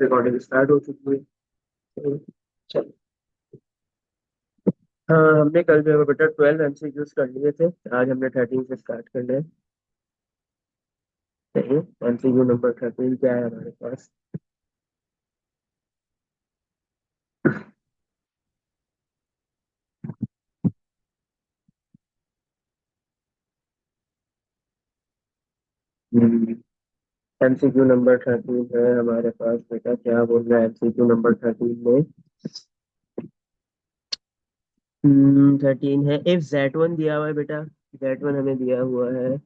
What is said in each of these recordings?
Recording start हो चुकी है। चल। हाँ, हमने कल जो है बेटा 12 MCQs कर लिए थे। आज हमने 13 से स्टार्ट करना है। सही है। MCQ नंबर 13 क्या है हमारे पास? MCQ नंबर 13 है हमारे पास बेटा। क्या बोल रहा है MCQ नंबर 13 में? 13 है, इफ Z1 दिया हुआ है बेटा। Z1 हमें दिया हुआ है।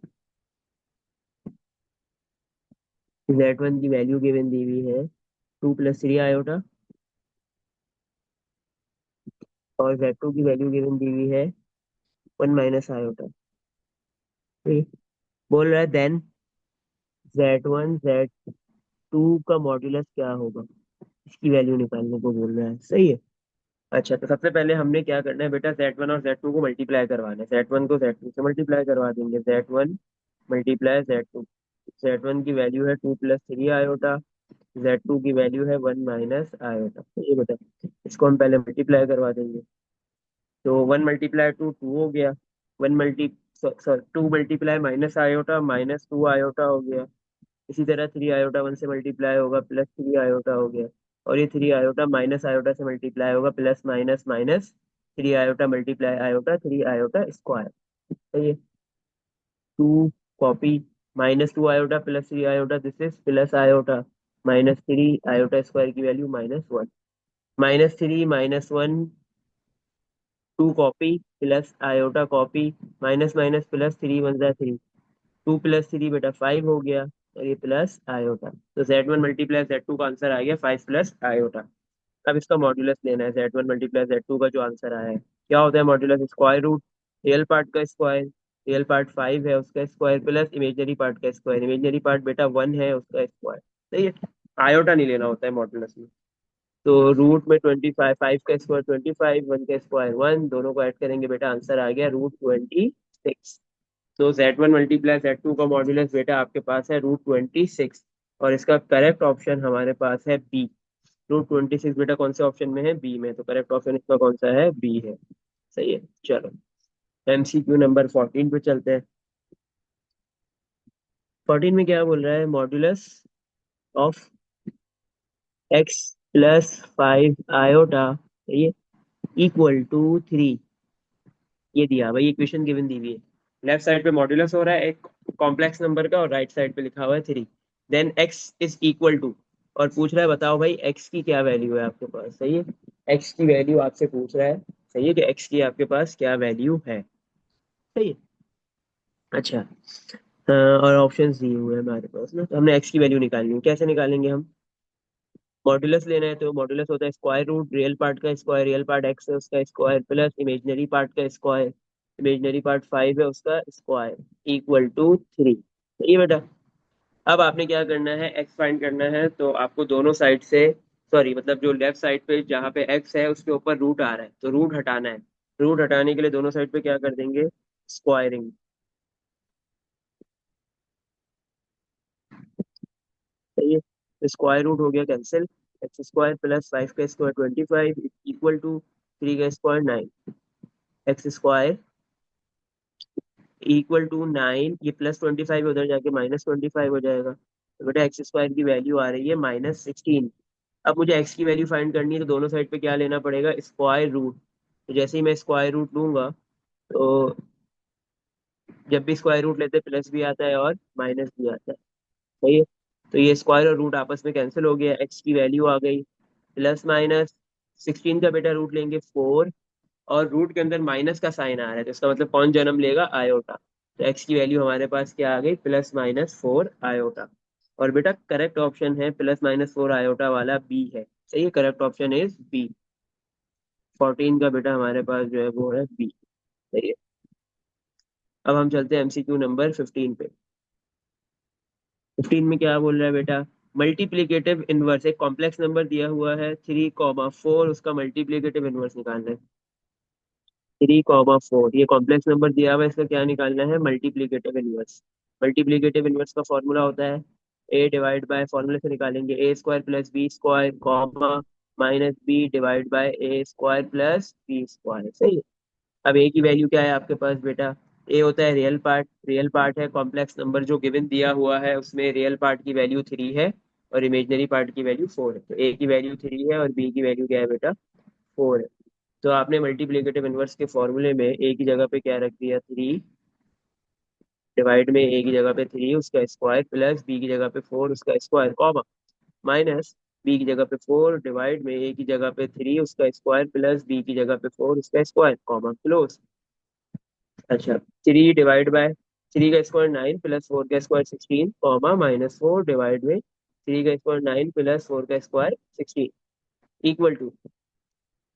Z1 की वैल्यू गिवन दी हुई है 2 + 3 i, और Z2 की वैल्यू गिवन दी हुई है 1 - i। ठीक। बोल रहा है देन Z1 Z2 का मॉड्यूलस क्या होगा, इसकी वैल्यू निकालने को बोल रहा है। सही है। अच्छा, तो सबसे पहले हमने क्या करना है बेटा, Z1 और Z2 को मल्टीप्लाई करवाना है। Z1 को Z2 से मल्टीप्लाई करवा देंगे। Z1 × Z2। Z1 की वैल्यू है 2 + 3 i, Z2 की वैल्यू है 1 - i। ये बेटा, इसको हम पहले मल्टीप्लाई करवा देंगे। तो 1 × 2 2 हो गया। वन मल्टी 2 × -i -2 i हो गया। इसी तरह 3 i 1 से मल्टीप्लाई होगा, +3 i हो गया। और ये 3 i -i से मल्टीप्लाई होगा, plus minus minus 3 i multiply iota 3 i²। सही है। 2 copy, -2 i +3 i, this is +i, -3 i² की value -1। -3 - 1, 2 copy, +i copy, minus minus +3 × 1 = 3। 2 + 3 बेटा 5 हो गया, और ये +i। तो Z1 × Z2 का आंसर आ गया 5 + i। अब इसका मॉड्यूलस लेना है। Z1 × Z2 का जो आंसर आया है, क्या होता है modulus? Square root real part का स्क्वायर। रियल पार्ट 5 है, उसका स्क्वायर, प्लस इमेजनरी पार्ट का स्क्वायर। इमेजनरी पार्ट बेटा 1 है, उसका स्क्वायर। सही है। आयोटा नहीं लेना होता है मॉड्यूलस में। तो रूट में 25, 5 का स्क्वायर 25, 1 का स्क्वायर 1, दोनों को ऐड करेंगे बेटा, आंसर आ गया √26। तो Z1 × Z2 का मॉड्यूलस बेटा आपके पास है √26। और इसका करेक्ट ऑप्शन हमारे पास है बी। √26 बेटा कौन से ऑप्शन में है? बी में। तो करेक्ट ऑप्शन इसका कौन सा है? बी है। सही है। चलो, MCQ नंबर 14 पे चलते हैं। 14 में क्या बोल रहा है? मॉड्यूलस ऑफ x + 5 i, ये =3। ये दिया भाई, इक्वेशन गिवन दी हुई है। लेफ्ट साइड पे मॉड्यूलस हो रहा है एक कॉम्प्लेक्स नंबर का, और राइट साइड पे लिखा हुआ है 3। देन x = और पूछ रहा है बताओ भाई x की क्या वैल्यू है आपके पास। सही है। x की वैल्यू आपसे पूछ रहा है। सही है कि x की आपके पास क्या वैल्यू है। सही है। अच्छा। और ऑप्शंस दिए हुए हैं हमारे पास ना, तो हमने x की वैल्यू निकालनी है। कैसे निकालेंगे हम? मॉड्यूलस लेना है तो मॉड्यूलस होता है स्क्वायर रूट रियल पार्ट का स्क्वायर, रियल पार्ट x है उसका स्क्वायर, प्लस इमेजनरी पार्ट का स्क्वायर, इमेजनरी पार्ट 5 है उसका स्क्वायर, =3। ये बेटा, अब आपने क्या करना है? x फाइंड करना है, तो आपको दोनों साइड से, सॉरी मतलब जो लेफ्ट साइड पे जहाँ पे x है उसके ऊपर रूट आ रहा है, तो रूट हटाना है। रूट हटाने के लिए दोनों साइड पे क्या कर देंगे? स्क्वायरिंग। सही है। तो स्क्वायर रूट हो गया कैंसिल। x² + 5 का स्क्वायर 25 = 3 का स्क्वायर 9। x² =9, ये +25 उधर जाके -25 हो जाएगा। तो बेटा x² की वैल्यू आ रही है -16। अब मुझे x की वैल्यू फाइंड करनी है, तो दोनों साइड पे क्या लेना पड़ेगा? Square root. तो जैसे ही मैं स्क्वायर रूट लूंगा, तो जब भी स्क्वायर रूट लेते हैं प्लस भी आता है और माइनस भी आता है। सही है। तो ये स्क्वायर और रूट आपस में कैंसिल हो गया, x की वैल्यू आ गई +-16 का बेटा रूट लेंगे 4, और रूट के अंदर माइनस का साइन आ रहा है, तो इसका मतलब कौन जन्म लेगा? आयोटा। तो एक्स की वैल्यू हमारे पास क्या आ गई? +-4 आयोटा। और बेटा करेक्ट ऑप्शन है +-4 आयोटा वाला बी है। सही है। Correct option is B. 14 का बेटा हमारे पास जो है वो है बी। सही है। अब हम चलते हैं MCQ नंबर 15 पे। 15 में क्या बोल रहा है बेटा? मल्टीप्लीकेटिव इनवर्स, एक कॉम्प्लेक्स नंबर दिया हुआ है 3, 4, उसका मल्टीप्लीकेटिव इनवर्स निकालना है। 3, 4, ये कॉम्प्लेक्स नंबर दिया हुआ है, इसका क्या निकालना है? Multiplicative inverse. मल्टीप्लीकेटिव इनवर्स का फॉर्मूला होता है ए डिवाइड बाय फॉर्मूले से निकालेंगे A square plus B square comma minus B divide by A square plus B square. सही है। अब ए की वैल्यू क्या है आपके पास बेटा? ए होता है रियल पार्ट है कॉम्प्लेक्स नंबर जो गिवन दिया हुआ है, उसमें रियल पार्ट की वैल्यू 3 है और इमेजनरी पार्ट की वैल्यू 4 है। तो ए की वैल्यू 3 है और बी की वैल्यू क्या है बेटा? 4 है। तो आपने मल्टीप्लिकेटिव इनवर्स के फॉर्मूले में ए की जगह पे क्या रख दिया? 3 डिवाइड में ए की जगह पे 3 उसका स्क्वायर प्लस बी की जगह पे 4 उसका स्क्वायर कॉमा माइनस बी की जगह पे 4 डिवाइड में ए की जगह पे 3 उसका स्क्वायर प्लस बी की जगह पे 4 उसका स्क्वायर कॉमा क्लोज। अच्छा, 3 डिवाइड बाय 3 का स्क्वायर 9 प्लस 4 का स्क्वायर 16 कॉमा माइनस 4 डिवाइड में 3 का स्क्वायर 9 प्लस 4 का स्क्वायर 16 इक्वल टू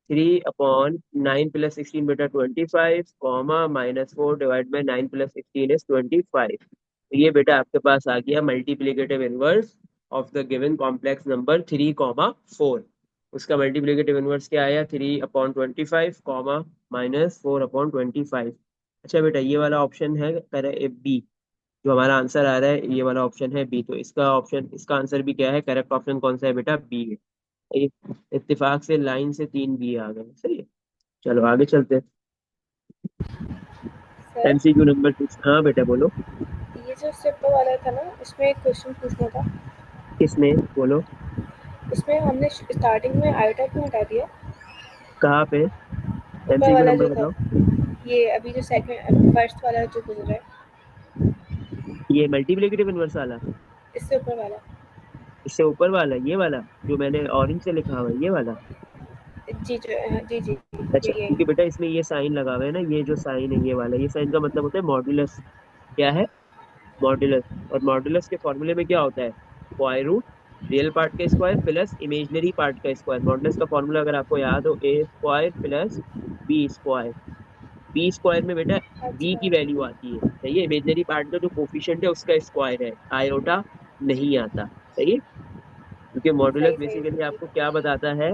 3/9 + 16 बेटा 25 comma minus 4 divide by 9 + 16 is 25। तो ये बेटा आपके पास आ गया multiplicative inverse of the given complex number 3,4। उसका मल्टीप्लिकेटिव इनवर्स क्या आया? 3/25 कॉमा -4/25। अच्छा बेटा, ये वाला ऑप्शन है बी। जो हमारा आंसर आ रहा है ये वाला ऑप्शन है बी। तो इसका आंसर भी क्या है? करेक्ट ऑप्शन कौन सा है बेटा? बी है। इत्तेफाक से लाइन से 3 बी आ गए। सही है। चलो आगे चलते हैं। Sir, MCQ number 6। हाँ बेटा बोलो। ये जो सिंपल वाला था ना, इसमें एक क्वेश्चन पूछना था। किसमें? बोलो। इसमें हमने स्टार्टिंग में आयोटा क्यों हटा दिया? कहाँ पे? ऊपर एमसीक्यू वाला नंबर जो था, बताओ। ये अभी जो सेकंड फर्स्ट वाला जो गुजरा है, ये मल्टीप्लिकेटिव इनवर्स वाला? इससे ऊपर वाला। इससे ऊपर वाला ये वाला जो मैंने ऑरेंज से लिखा हुआ है ये वाला? जी जी जी, अच्छा, यही क्योंकि बेटा इसमें ये साइन लगा हुआ है ना, ये जो साइन है ये वाला, ये साइन का मतलब होता है मॉड्यूलस। क्या है? मॉड्यूलस। और मॉड्यूलस के फॉर्मूले में क्या होता है? स्क्वायर रूट रियल पार्ट का स्क्वायर प्लस इमेजनरी पार्ट का स्क्वायर। मॉड्यूलस का फॉर्मूला अगर आपको याद हो, A square plus B square. B square में बेटा बी अच्छा। की वैल्यू आती है। सही है। इमेजनरी पार्ट का जो कोफिशिएंट है उसका स्क्वायर है, आयोटा नहीं आता। सही है। क्योंकि मॉड्यूलस सही सही बेसिकली ठीक आपको है। क्या बताता है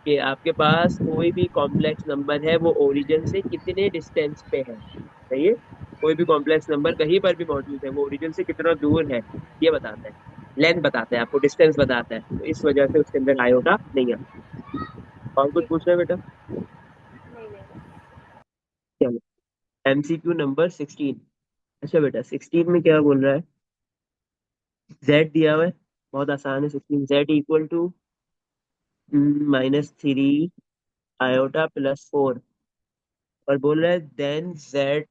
कि आपके पास कोई भी कॉम्प्लेक्स नंबर है वो ओरिजिन से कितने डिस्टेंस पे है। सही है। कोई भी कॉम्प्लेक्स नंबर ठीक कहीं पर भी मौजूद है वो ओरिजिन से कितना दूर है ये बताता है। लेंथ बताता है आपको, डिस्टेंस बताता है। तो इस वजह से उसके अंदर आयोटा नहीं आता। और कुछ ठीक पूछ रहे हैं बेटा? नहीं नहीं। चलो, एमसीक्यू नंबर 16। अच्छा बेटा, 16 में क्या बोल रहा है? जेड दिया हुआ है। बहुत आसान है। 16 z equal to -3 iota plus 4। और बोल रहा है देन जेड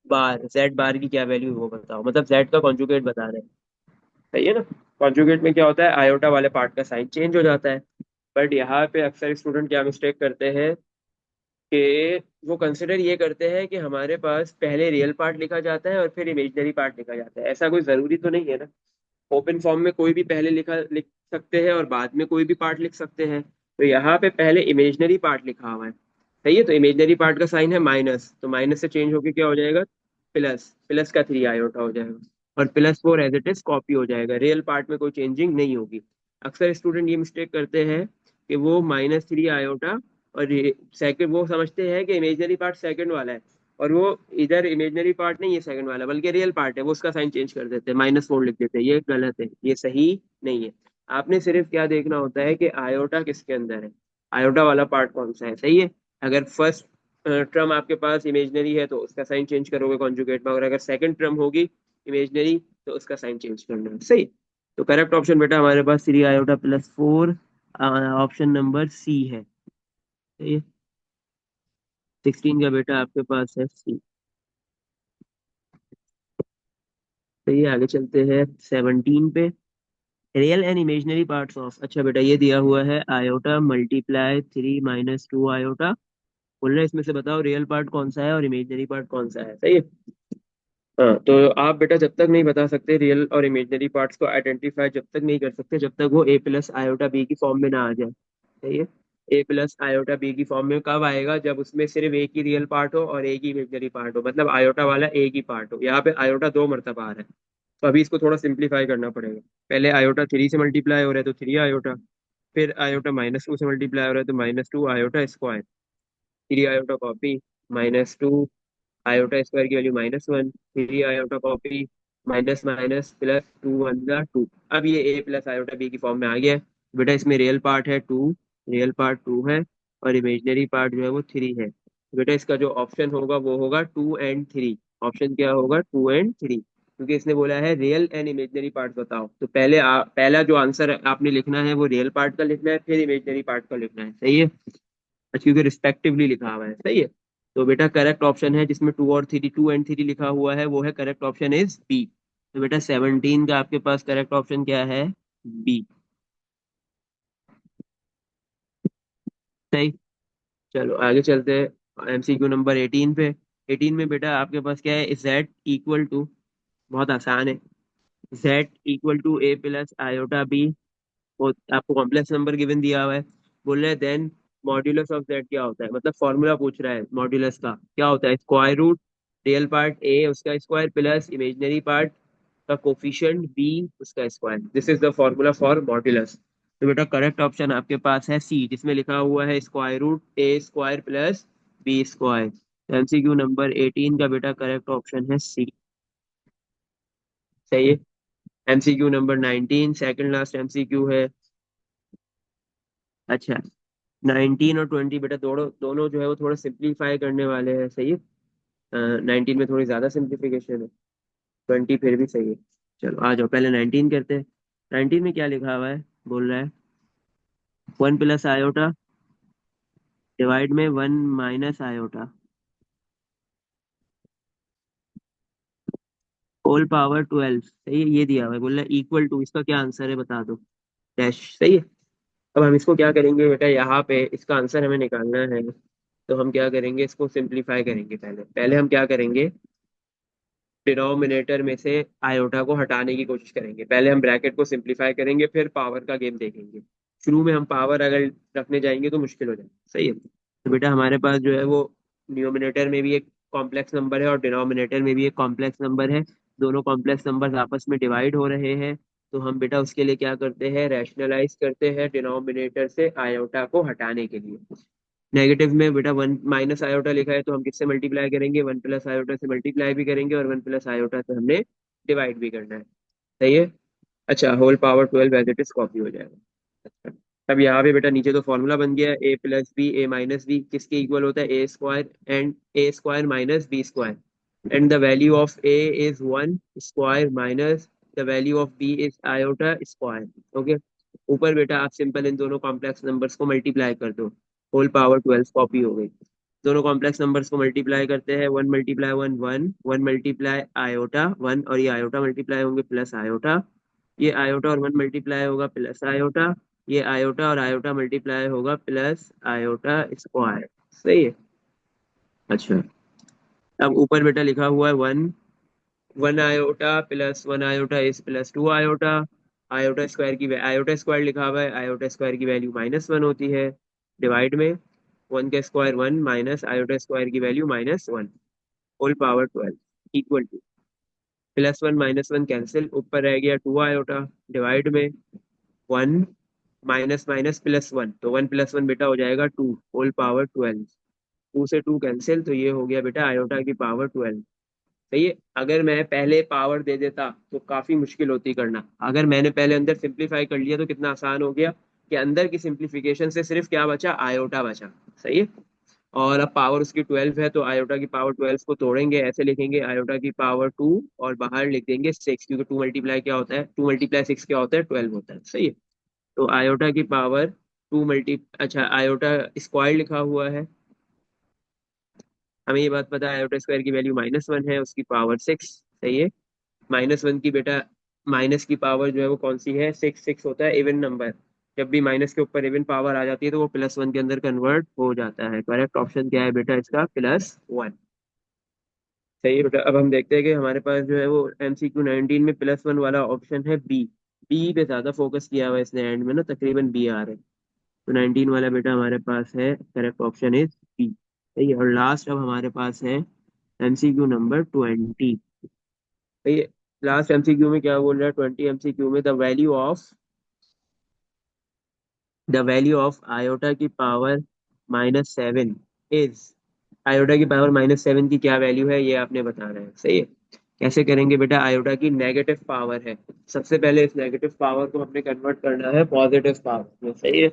बार की क्या वैल्यू वो बताओ। मतलब जेड का कॉन्जुगेट बता रहे हैं। सही है ना। कॉन्जुगेट में क्या होता है? आयोटा वाले पार्ट का साइन चेंज हो जाता है। बट यहाँ पे अक्सर स्टूडेंट क्या मिस्टेक करते हैं कि वो कंसिडर ये करते हैं कि हमारे पास पहले रियल पार्ट लिखा जाता है और फिर इमेजनरी पार्ट लिखा जाता है। ऐसा कोई जरूरी तो नहीं है ना। ओपन फॉर्म में कोई भी पहले लिख सकते हैं और बाद में कोई भी पार्ट लिख सकते हैं। तो यहाँ पे पहले इमेजनरी पार्ट लिखा हुआ है। सही है। तो इमेजनरी पार्ट का साइन है माइनस, तो माइनस से चेंज होके क्या हो जाएगा? प्लस। प्लस का 3 आयोटा हो जाएगा। और +4 एज इट इज कॉपी हो जाएगा। रियल पार्ट में कोई चेंजिंग नहीं होगी। अक्सर स्टूडेंट ये मिस्टेक करते हैं कि वो -3 आयोटा और सेकंड वो समझते हैं कि इमेजनरी पार्ट सेकंड वाला है। और वो इधर इमेजनरी पार्ट नहीं है सेकंड वाला, बल्कि रियल पार्ट है, वो उसका साइन चेंज कर देते हैं, -4 लिख देते हैं। ये गलत है, ये सही नहीं है। आपने सिर्फ क्या देखना होता है कि आयोटा किसके अंदर है, आयोटा वाला पार्ट कौन सा है। सही है। अगर फर्स्ट टर्म आपके पास इमेजनरी है तो उसका साइन चेंज करोगे कॉन्जुगेट में, और अगर सेकंड टर्म होगी इमेजनरी तो उसका साइन चेंज करना है। सही। तो करेक्ट ऑप्शन बेटा हमारे पास 3 iota plus 4, option number C है। सही है। 16 का बेटा आपके पास है सी। तो ये आगे चलते हैं 17 पे। Real and imaginary parts of. अच्छा बेटा, ये दिया हुआ है आयोटा मल्टीप्लाई 3 - 2 आयोटा। बोल रहे हैं इसमें से बताओ रियल पार्ट कौन सा है और इमेजनरी पार्ट कौन सा है। सही है। हाँ, तो आप बेटा जब तक नहीं बता सकते रियल और इमेजनरी पार्ट्स को आइडेंटिफाई जब तक नहीं कर सकते जब तक वो a+i की फॉर्म में ना आ जाए। सही है। a+i की फॉर्म में कब आएगा? जब उसमें सिर्फ एक ही रियल पार्ट हो और एक ही इमेजनरी पार्ट हो, मतलब आयोटा वाला एक ही पार्ट हो। यहाँ पे आयोटा 2 मरतबा आ रहा है। तो अभी इसको थोड़ा सिंप्लीफाई करना पड़ेगा। पहले आयोटा 3 से मल्टीप्लाई हो रहा है तो 3 आयोटा। फिर आयोटा -2 से मल्टीप्लाई हो रहा है तो -2 आयोटा स्क्वायर। 3 आयोटा कॉपी, -2 आयोटा स्क्वायर की वैल्यू -1, 3 आयोटा कॉपी minus minus plus two one जा टू। अब ये ए प्लस आयोटा बी की फॉर्म में आ गया है। बेटा इसमें रियल पार्ट है टू, रियल पार्ट टू है, और इमेजनरी पार्ट जो है वो थ्री है। बेटा इसका जो ऑप्शन होगा वो होगा टू एंड थ्री। ऑप्शन क्या होगा? टू एंड थ्री, क्योंकि इसने बोला है रियल एंड इमेजनरी पार्ट बताओ। तो पहला जो आंसर आपने लिखना है वो रियल पार्ट का लिखना है, फिर इमेजनरी पार्ट का लिखना है। सही है? क्योंकि रिस्पेक्टिवली लिखा हुआ है। सही है? तो बेटा करेक्ट ऑप्शन है जिसमें टू और थ्री, टू एंड थ्री लिखा हुआ है, वो है करेक्ट ऑप्शन इज बी। तो बेटा 17 का आपके पास करेक्ट ऑप्शन क्या है? बी। सही। चलो आगे चलते हैं एमसीक्यू नंबर 18 पे। 18 में बेटा आपके पास क्या है? जेड इक्वल टू, बहुत आसान है, z equal to A plus iota B. वो आपको कॉम्प्लेक्स नंबर गिवन दिया हुआ है। बोल रहे हैं देन मॉड्यूलस ऑफ जेड क्या होता है, मतलब फॉर्मूला पूछ रहा है मॉड्यूलस का क्या होता है। Square root real part A उसका स्क्वायर प्लस इमेजिनरी पार्ट का कोफिशिएंट बी उसका square. This is the formula for modulus. तो बेटा करेक्ट ऑप्शन आपके पास है सी, जिसमें लिखा हुआ है square root A square plus B square. MCQ number 18 का बेटा करेक्ट ऑप्शन है सी। सही है। MCQ number 19 second last MCQ है। अच्छा, 19 और 20 बेटा दोनों दोनों जो है वो थोड़ा सिंप्लीफाई करने वाले हैं। सही है? 19 में थोड़ी ज्यादा सिंप्लीफिकेशन है, 20 फिर भी सही है। चलो आ जाओ, पहले 19 करते हैं। 19 में क्या लिखा हुआ है? बोल रहा है वन प्लस आयोटा डिवाइड में one minus iota whole power 12। सही है? ये दिया हुआ है। बोल रहा है इक्वल टू, इसका क्या आंसर है बता दो। डैश। सही है। अब हम इसको क्या करेंगे बेटा, यहाँ पे इसका आंसर हमें निकालना है। तो हम क्या करेंगे, इसको सिंप्लीफाई करेंगे। पहले पहले हम क्या करेंगे, डिनोमिनेटर में से आयोटा को हटाने की कोशिश करेंगे। पहले हम ब्रैकेट को सिंप्लीफाई करेंगे, फिर पावर का गेम देखेंगे। शुरू में हम पावर अगर रखने जाएंगे तो मुश्किल हो जाएगा। सही है? तो बेटा हमारे पास जो है वो न्यूमिनेटर में भी एक कॉम्प्लेक्स नंबर है और डिनोमिनेटर में भी एक कॉम्प्लेक्स नंबर है। दोनों कॉम्प्लेक्स नंबर आपस में डिवाइड हो रहे हैं। तो हम बेटा उसके लिए क्या करते हैं, रैशनलाइज करते हैं डिनोमिनेटर से आयोटा को हटाने के लिए। नेगेटिव में बेटा वन माइनस आयोटा लिखा है तो हम किससे मल्टीप्लाई करेंगे, वन प्लस आयोटा से मल्टीप्लाई भी करेंगे, और वन प्लस आयोटा से हमने डिवाइड भी करना है। सही है? अच्छा, whole power 12 as it is copy हो जाएगा। अच्छा, अब यहाँ पे बेटा नीचे तो फॉर्मूला बन गया है, A plus B A minus B किसके इक्वल होता है, A square and A square minus B square. And the value of A is one square minus the value of B is iota square. Okay. ऊपर बेटा आप simple in दोनों complex numbers को multiply कर दो, whole power 12 copy हो गई। दोनों कॉम्प्लेक्स नंबर्स को मल्टीप्लाई करते हैं, one multiply one one, one multiply iota one, और ये आयोटा मल्टीप्लाई होंगे प्लस आयोटा, ये आयोटा और वन मल्टीप्लाई होगा प्लस आयोटा, ये आयोटा और आयोटा मल्टीप्लाई होगा प्लस आयोटा स्क्वायर। सही है? अच्छा, अब ऊपर बेटा लिखा हुआ है one, one iota plus one iota is plus two iota. Iota square की आयोटा स्क्वायर लिखा हुआ है, आयोटा स्क्वायर की वैल्यू माइनस वन होती है। डिवाइड में वन का square one minus iota square की value minus one, whole power 12 equal to plus one minus one cancel, ऊपर रह गया टू आयोटा। डिवाइड में one minus minus plus one, तो वन प्लस वन बेटा हो जाएगा टू, होल पावर 12। टू से टू कैंसिल, तो ये हो गया बेटा आयोटा की पावर 12। सही है? अगर मैं पहले पावर दे देता तो काफी मुश्किल होती करना। अगर मैंने पहले अंदर सिंप्लीफाई कर लिया तो कितना आसान हो गया कि अंदर की सिंप्लीफिकेशन से सिर्फ क्या बचा, आयोटा बचा। सही है? और अब पावर उसकी 12 है तो आयोटा की पावर 12 को तोड़ेंगे, ऐसे लिखेंगे आयोटा की पावर टू, और बाहर लिख देंगे सिक्स, क्योंकि टू मल्टीप्लाई क्या होता है, टू मल्टीप्लाई सिक्स क्या होता है, 12 होता है। सही है? तो आयोटा की पावर टू मल्टी, अच्छा आयोटा स्क्वायर लिखा हुआ है, हमें ये बात पता है आयोटा स्क्वायर की वैल्यू माइनस वन है, उसकी पावर सिक्स। सही है? माइनस वन की बेटा माइनस की पावर जो है वो कौन सी है, सिक्स। सिक्स होता है इवन नंबर, जब भी माइनस के ऊपर इवन पावर आ जाती है तो वो प्लस वन के अंदर कन्वर्ट हो जाता है। करेक्ट ऑप्शन क्या है बेटा इसका, प्लस वन। सही है बेटा। अब हम देखते हैं कि हमारे पास जो है वो एमसीक्यू 19 में प्लस वन वाला ऑप्शन है बी। बी पे ज्यादा फोकस किया हुआ है इसने एंड में ना, तकरीबन बी आ रहा है। तो 19 वाला बेटा हमारे पास है, करेक्ट ऑप्शन इज बी। सही है? और लास्ट अब हमारे पास है एमसीक्यू नंबर 20। सही है? लास्ट एमसीक्यू में क्या बोल रहा है, 20 एमसीक्यू में द वैल्यू ऑफ आयोटा की पावर -7 इज, आयोटा की पावर -7 की क्या वैल्यू है ये आपने बताना है। सही है? कैसे करेंगे बेटा, आयोटा की नेगेटिव पावर है, सबसे पहले इस नेगेटिव पावर को हमने कन्वर्ट करना है पॉजिटिव पावर में, सही है।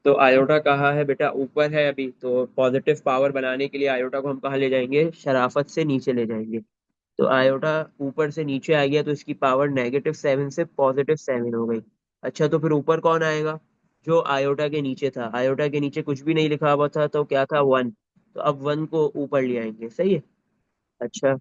तो आयोटा कहाँ है बेटा, ऊपर है अभी, तो पॉजिटिव पावर बनाने के लिए आयोटा को हम कहाँ ले जाएंगे, शराफत से नीचे ले जाएंगे। तो आयोटा ऊपर से नीचे आ गया तो इसकी पावर -7 से +7 हो गई। अच्छा, तो फिर ऊपर कौन आएगा, जो आयोटा के नीचे था, आयोटा के नीचे कुछ भी नहीं लिखा हुआ था तो क्या था, 1। तो अब 1 को ऊपर ले आएंगे, सही है। अच्छा,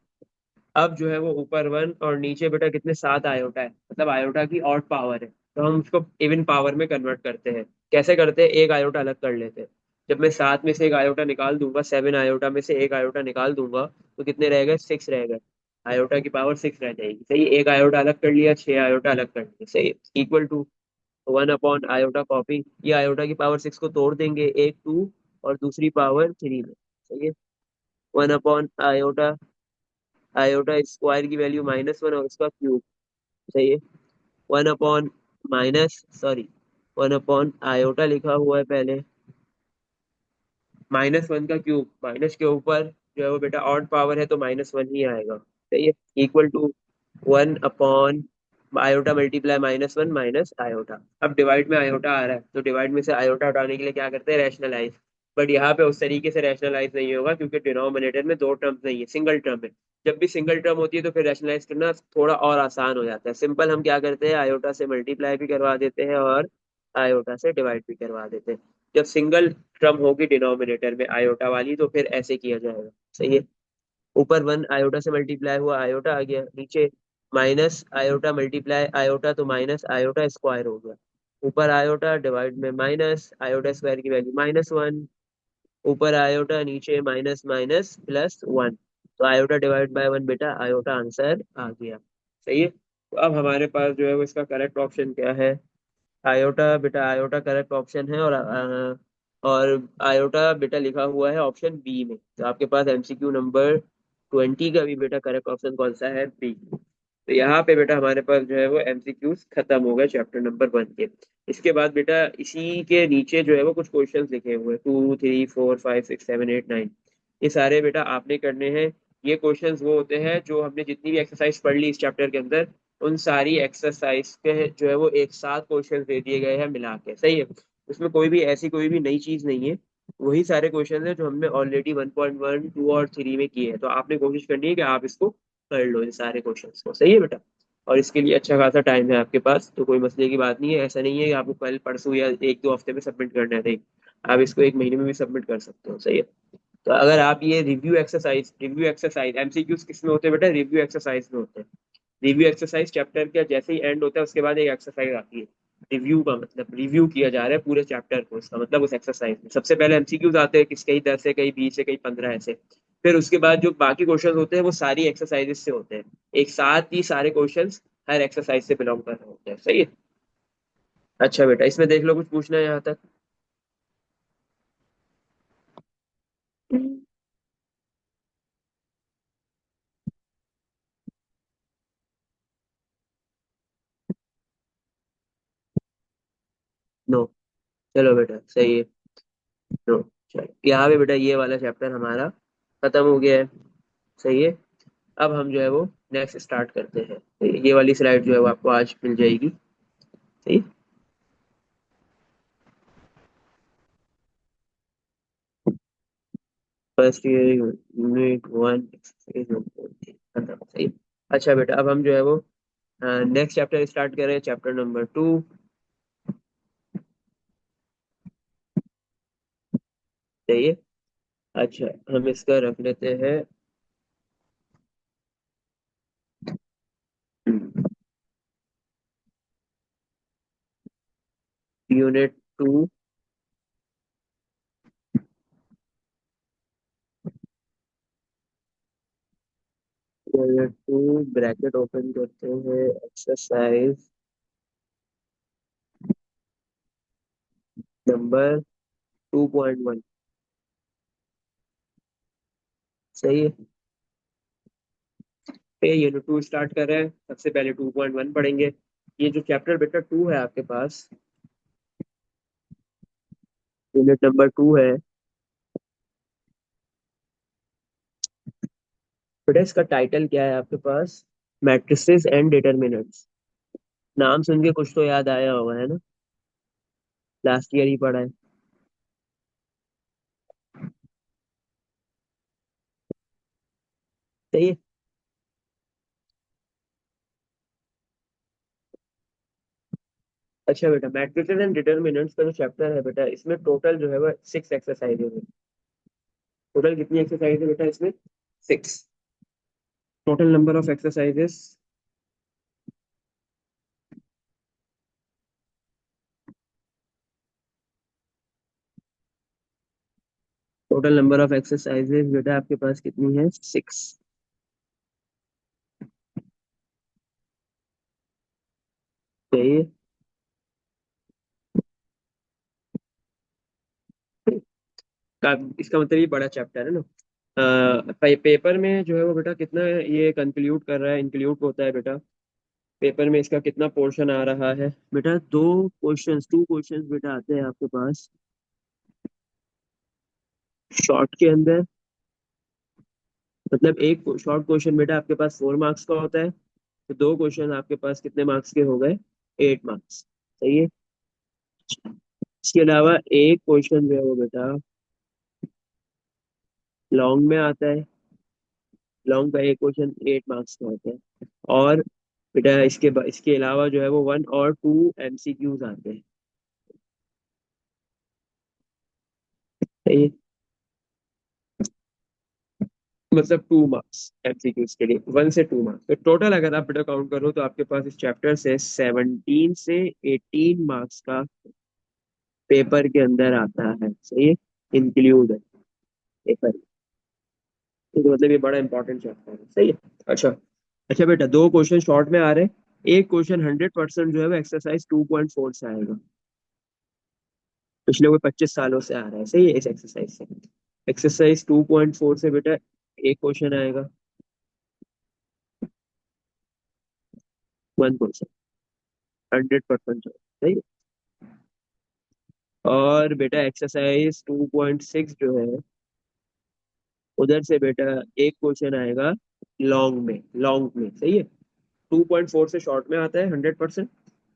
अब जो है वो ऊपर 1 और नीचे बेटा कितने, 7 आयोटा है, मतलब आयोटा की ऑड पावर है, तो हम उसको इवन पावर में कन्वर्ट करते हैं। कैसे करते हैं, एक आयोटा अलग कर लेते हैं। जब मैं 7 में से एक आयोटा निकाल दूंगा, 7 आयोटा में से एक आयोटा निकाल दूंगा, तो कितने रह गए, 6 रह गए। आयोटा की पावर 6 रह जाएगी, सही। एक आयोटा अलग कर लिया, 6 आयोटा अलग कर लिया, सही। इक्वल टू 1/आयोटा कॉपी, ये आयोटा की पावर 6 को तोड़ देंगे, एक 2 और दूसरी पावर 3 में, सही है। 1/आयोटा, आयोटा स्क्वायर की वैल्यू -1 और उसका क्यूब, सही है। 1 upon minus sorry 1 upon iota लिखा हुआ है पहले, -1 का क्यूब, माइनस के ऊपर जो है वो बेटा ऑड पावर है तो -1 ही आएगा, सही है। Equal to 1 upon iota multiply -1 minus iota. अब डिवाइड में आयोटा आ रहा है तो डिवाइड में से आयोटा हटाने के लिए क्या करते हैं, रैशनलाइज। बट यहाँ पे उस तरीके से रैशनलाइज नहीं होगा क्योंकि डिनोमिनेटर में दो टर्म्स नहीं है, सिंगल टर्म है। जब भी सिंगल टर्म होती है तो फिर रैशनलाइज करना थोड़ा और आसान हो जाता है। सिंपल हम क्या करते हैं, आयोटा से मल्टीप्लाई भी करवा देते हैं और आयोटा से डिवाइड भी करवा देते हैं। जब सिंगल टर्म होगी डिनोमिनेटर में आयोटा वाली तो फिर ऐसे किया जाएगा, सही है। ऊपर 1 आयोटा से मल्टीप्लाई हुआ, आयोटा आ गया, नीचे माइनस आयोटा मल्टीप्लाई आयोटा तो माइनस आयोटा स्क्वायर हो गया। ऊपर आयोटा डिवाइड में माइनस आयोटा स्क्वायर की वैल्यू -1, ऊपर आयोटा नीचे माइनस माइनस +1। तो आयोटा डिवाइड बाय 1 बेटा, आयोटा आंसर आ गया, सही है। तो अब हमारे पास जो है वो इसका करेक्ट ऑप्शन क्या है, आयोटा बेटा, आयोटा करेक्ट ऑप्शन है, और आयोटा बेटा लिखा हुआ है ऑप्शन बी में। तो आपके पास एमसीक्यू नंबर 20 का भी बेटा करेक्ट ऑप्शन कौन सा है, बी। तो यहाँ पे बेटा हमारे पास जो है वो एमसीक्यूज खत्म हो गए चैप्टर नंबर 1 के। इसके बाद बेटा इसी के नीचे जो है वो कुछ क्वेश्चंस लिखे हुए हैं, 2 3 4 5 6 7 8 9। ये सारे बेटा आपने करने हैं। ये क्वेश्चंस वो होते हैं जो हमने जितनी भी एक्सरसाइज पढ़ ली इस चैप्टर के अंदर, उन सारी एक्सरसाइज के जो है वो एक साथ क्वेश्चन दे दिए गए हैं मिला के, सही है। उसमें कोई भी ऐसी कोई भी नई चीज नहीं है, वही सारे क्वेश्चन है जो हमने ऑलरेडी 1.1 2 और 3 में किए हैं। तो आपने कोशिश करनी है कि आप इसको कर लो इन सारे क्वेश्चंस को, सही है बेटा। और इसके लिए अच्छा खासा टाइम है आपके पास, तो कोई मसले की बात नहीं है। ऐसा नहीं है कि आपको कल परसों या एक दो हफ्ते में सबमिट करना है, नहीं, आप इसको एक महीने में भी सबमिट कर सकते हो, सही है। तो अगर आप ये रिव्यू एक्सरसाइज एमसीक्यूज किस में होते हैं बेटा, रिव्यू एक्सरसाइज में होते हैं। रिव्यू एक्सरसाइज चैप्टर का जैसे ही एंड होता है उसके बाद एक एक्सरसाइज आती है। रिव्यू का मतलब रिव्यू किया जा रहा है पूरे चैप्टर को, इसका मतलब उस एक्सरसाइज में सबसे पहले एमसीक्यूज आते हैं, किस कहीं 10 है, कहीं 20 है, कहीं 15 ऐसे। फिर उसके बाद जो बाकी क्वेश्चन होते हैं वो सारी एक्सरसाइजेस से होते हैं, एक साथ ही सारे क्वेश्चन हर एक्सरसाइज से बिलोंग कर रहे होते हैं, सही है। अच्छा बेटा, इसमें देख लो कुछ पूछना है यहाँ तक। नो, चलो बेटा सही है। नो, चलो यहाँ पे बेटा ये वाला चैप्टर हमारा खत्म हो गया है, सही है। अब हम जो है वो नेक्स्ट स्टार्ट करते हैं, तो ये वाली स्लाइड जो है वो आपको आज मिल जाएगी, सही। फर्स्ट ईयर यूनिट 1 खत्म, सही। अच्छा बेटा, अब हम जो है वो नेक्स्ट चैप्टर स्टार्ट कर रहे हैं, चैप्टर नंबर 2, सही है। अच्छा, हम इसका रख लेते हैं यूनिट 2, यूनिट 2 ब्रैकेट ओपन करते हैं, एक्सरसाइज नंबर 2.1, सही है। पे यूनिट 2 स्टार्ट कर रहे हैं, सबसे पहले 2.1 पढ़ेंगे। ये जो चैप्टर बेटा 2 है आपके पास, यूनिट नंबर 2 है बेटा, इसका टाइटल क्या है आपके पास, मैट्रिसेस एंड डिटर्मिनेंट्स, नाम सुन के कुछ तो याद आया होगा, है ना? लास्ट ईयर ही पढ़ा है। सही है। अच्छा बेटा, मैट्रिसेस एंड डिटर्मिनेंट्स का जो चैप्टर है बेटा, इसमें टोटल जो है वो 6 एक्सरसाइजेज है। टोटल कितनी एक्सरसाइज है बेटा इसमें? 6। Total number of exercises, total number of exercises बेटा आपके पास कितनी है? 6। सही है। इसका मतलब ये बड़ा चैप्टर है ना। पेपर में जो है वो बेटा कितना ये कंक्लूड कर रहा है, इंक्लूड होता है बेटा। पेपर में इसका कितना पोर्शन आ रहा है बेटा? 2 क्वेश्चंस, 2 क्वेश्चंस बेटा आते हैं आपके पास शॉर्ट के अंदर। मतलब एक शॉर्ट क्वेश्चन बेटा आपके पास 4 मार्क्स का होता है, तो 2 क्वेश्चन आपके पास कितने मार्क्स के हो गए? 8 मार्क्स। सही है। इसके अलावा एक क्वेश्चन जो है वो बेटा लॉन्ग में आता है। लॉन्ग का एक क्वेश्चन 8 मार्क्स का होता है। और बेटा इसके अलावा जो है वो 1 और 2 MCQs आते हैं। सही है। मतलब 2 मार्क्स MCQs के लिए, 1 से 2 मार्क्स, तो टोटल अगर आप बेटा काउंट करो तो आपके पास इस चैप्टर से 17 से 18 मार्क्स का पेपर के अंदर आता है। सही है। इंक्लूड है पेपर। तो मतलब ये बड़ा इंपॉर्टेंट चैप्टर है। सही है। अच्छा। अच्छा बेटा, 2 क्वेश्चन शॉर्ट में आ रहे हैं। एक क्वेश्चन 100% जो है वो एक्सरसाइज 2.4 से आएगा। पिछले कोई 25 सालों से आ रहा है। सही है। इस एक्सरसाइज से, एक्सरसाइज 2.4 से बेटा एक क्वेश्चन आएगा। 1%। 100% सही है। और बेटा एक्सरसाइज 2.6 जो है, उधर से बेटा एक क्वेश्चन आएगा लॉन्ग में। लॉन्ग में सही है। 2.4 से शॉर्ट में आता है 100%।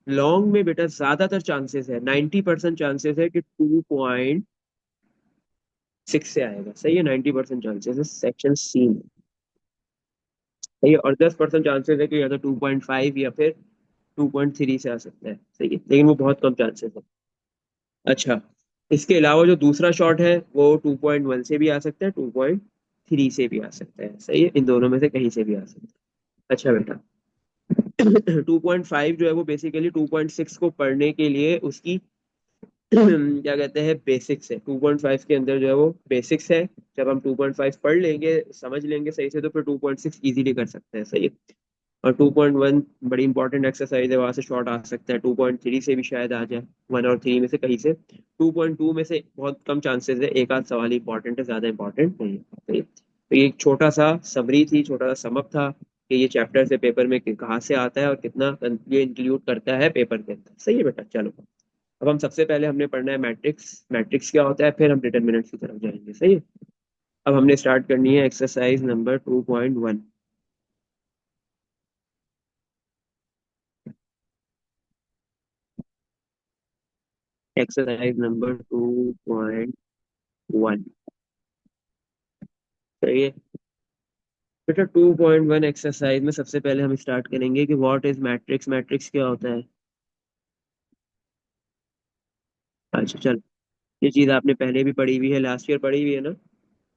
लॉन्ग में बेटा ज्यादातर चांसेस है, 90% चांसेस है कि 2.6 से आएगा। सही है। 90% चांसेस है सेक्शन सी में। सही है। और 10% चांसेस है कि या तो 2.5 या फिर 2.3 से आ सकता है। सही है, लेकिन वो बहुत कम चांसेस है। अच्छा। इसके अलावा जो दूसरा शॉट है वो 2.1 से भी आ सकता है, 2.3 से भी आ सकता है। सही है। इन दोनों में से कहीं से भी आ सकता है। अच्छा बेटा, 2.5 जो है वो बेसिकली 2.6 को पढ़ने के लिए उसकी क्या कहते हैं, बेसिक्स है। 2.5 के अंदर जो है वो बेसिक्स है। जब हम 2.5 पढ़ लेंगे, समझ लेंगे सही से, तो फिर 2.6 इजीली कर सकते हैं। सही है। और 2.1 बड़ी इंपॉर्टेंट एक्सरसाइज है, वहां से शॉर्ट आ सकता है। 2.3 से भी शायद आ जाए, 1 और 3 में से कहीं से। 2.2 में से बहुत कम चांसेस है, एक आध सवाल इंपॉर्टेंट है, ज्यादा इंपॉर्टेंट नहीं है। सही है? तो ये एक छोटा सा समरी थी, छोटा सा समअप था कि ये चैप्टर से पेपर में कहाँ से आता है और कितना ये इंक्लूड करता है पेपर के अंदर। सही है बेटा, चलो। अब हम सबसे पहले हमने पढ़ना है मैट्रिक्स। मैट्रिक्स क्या होता है, फिर हम डिटर्मिनेंट्स की तरफ जाएंगे। सही है। अब हमने स्टार्ट करनी है एक्सरसाइज नंबर 2.1। Exercise number 2.1। सही है। बेटा 2.1 एक्सरसाइज में सबसे पहले हम स्टार्ट करेंगे कि व्हाट इज मैट्रिक्स। मैट्रिक्स क्या होता है? अच्छा चल, ये चीज आपने पहले भी पढ़ी हुई है, लास्ट ईयर पढ़ी हुई है ना।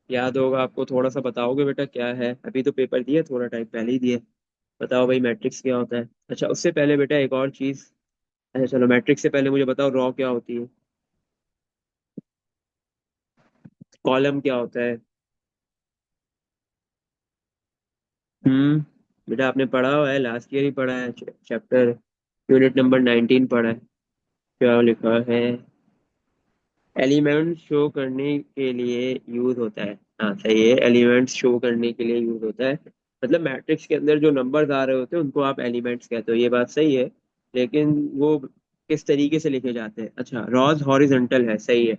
याद होगा आपको। थोड़ा सा बताओगे बेटा क्या है? अभी तो पेपर दिया, थोड़ा टाइम पहले ही दिया। बताओ भाई मैट्रिक्स क्या होता है। अच्छा, उससे पहले बेटा एक और चीज। अच्छा चलो, मैट्रिक्स से पहले मुझे बताओ रॉ क्या होती है, कॉलम क्या होता है। बेटा आपने पढ़ा हुआ है, लास्ट ईयर ही पढ़ा है। चैप्टर यूनिट नंबर 19 पढ़ा है। क्या लिखा है? एलिमेंट शो करने के लिए यूज होता है। हाँ सही है, एलिमेंट्स शो करने के लिए यूज होता है। मतलब मैट्रिक्स के अंदर जो नंबर्स आ रहे होते हैं उनको आप एलिमेंट्स कहते हो, ये बात सही है। लेकिन वो किस तरीके से लिखे जाते हैं? अच्छा, रॉज हॉरिजॉन्टल है, सही है।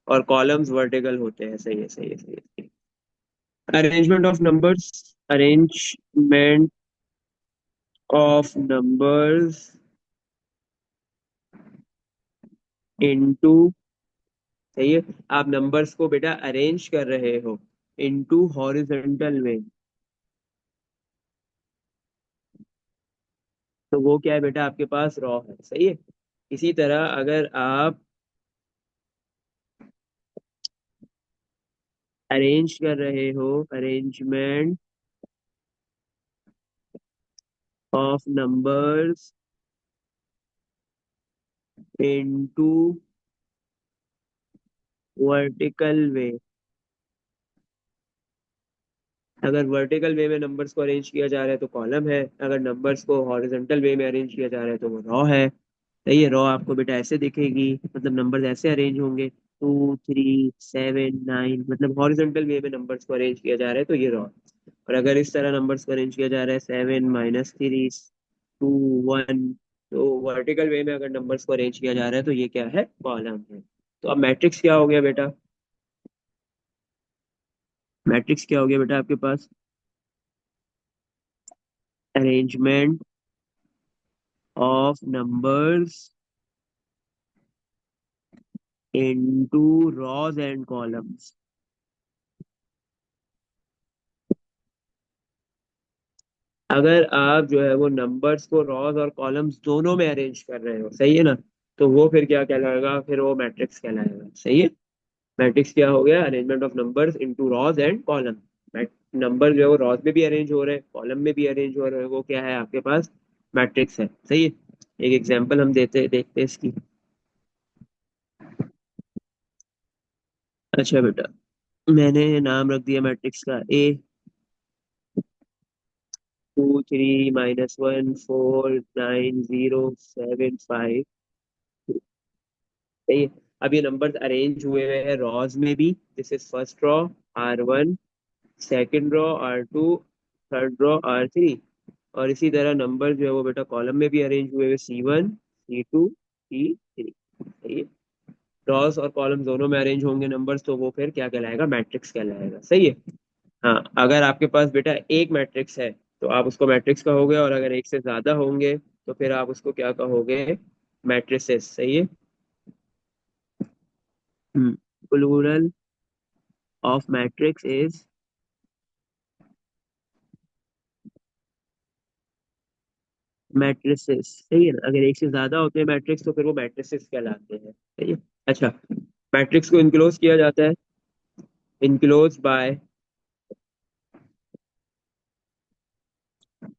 और कॉलम्स वर्टिकल होते हैं। सही है, सही है, सही है। Arrangement of numbers, arrangement of numbers into, सही है। आप नंबर्स को बेटा अरेंज कर रहे हो इनटू हॉरिजॉन्टल वे, तो वो क्या है बेटा आपके पास रॉ है, सही है। इसी तरह अगर आप अरेंज कर रहे हो, arrangement of numbers into vertical way, अगर वर्टिकल वे में नंबर्स को अरेंज किया जा रहा है तो कॉलम है, अगर नंबर्स को हॉरिजॉन्टल वे में अरेंज किया जा रहा है तो वो रॉ है। सही है, रॉ आपको बेटा ऐसे दिखेगी, मतलब नंबर्स ऐसे अरेंज होंगे, 2 3 7 9, मतलब हॉरिजॉन्टल वे में नंबर्स को अरेंज किया जा रहा है तो ये रॉ। और अगर इस तरह नंबर्स को अरेंज किया जा रहा है 7 - 3 2 1, तो वर्टिकल वे में अगर नंबर्स को अरेंज किया जा रहा है तो ये क्या है, कॉलम है। तो अब मैट्रिक्स क्या हो गया बेटा, मैट्रिक्स क्या हो गया बेटा आपके पास, arrangement of numbers into rows and columns. अगर आप जो है वो नंबर्स को रॉज और कॉलम्स दोनों में अरेंज कर रहे हो, सही है ना, तो वो फिर क्या कहलाएगा, फिर वो मैट्रिक्स कहलाएगा, सही है। मैट्रिक्स क्या हो गया, arrangement of numbers into rows and column. Number जो है वो रॉज में भी अरेंज हो रहे हैं, कॉलम में भी अरेंज हो रहे हैं, वो क्या है आपके पास, मैट्रिक्स है, सही है। एक एग्जांपल हम देखते हैं इसकी। अच्छा बेटा, मैंने नाम रख दिया मैट्रिक्स का ए, 2 3 - 1 4 9 0 7 5, सही है। अब ये नंबर्स अरेंज हुए हुए हैं रॉज में भी, this is first raw R1, second raw R2, third raw R3, और इसी तरह नंबर जो है वो बेटा कॉलम में भी अरेंज हुए हुए C1 C2 C3, सही है। रॉस और कॉलम दोनों में अरेंज होंगे नंबर्स तो वो फिर क्या कहलाएगा, मैट्रिक्स कहलाएगा, सही है। हाँ, अगर आपके पास बेटा एक मैट्रिक्स है तो आप उसको मैट्रिक्स कहोगे, और अगर एक से ज्यादा होंगे तो फिर आप उसको क्या कहोगे, मैट्रिसेस, सही है। Plural of matrix is matrices, सही है ना। अगर एक से ज्यादा होते हैं मैट्रिक्स तो फिर वो मैट्रिसेस कहलाते हैं, सही है। अच्छा, मैट्रिक्स को इनक्लोज किया जाता है, इनक्लोज बाय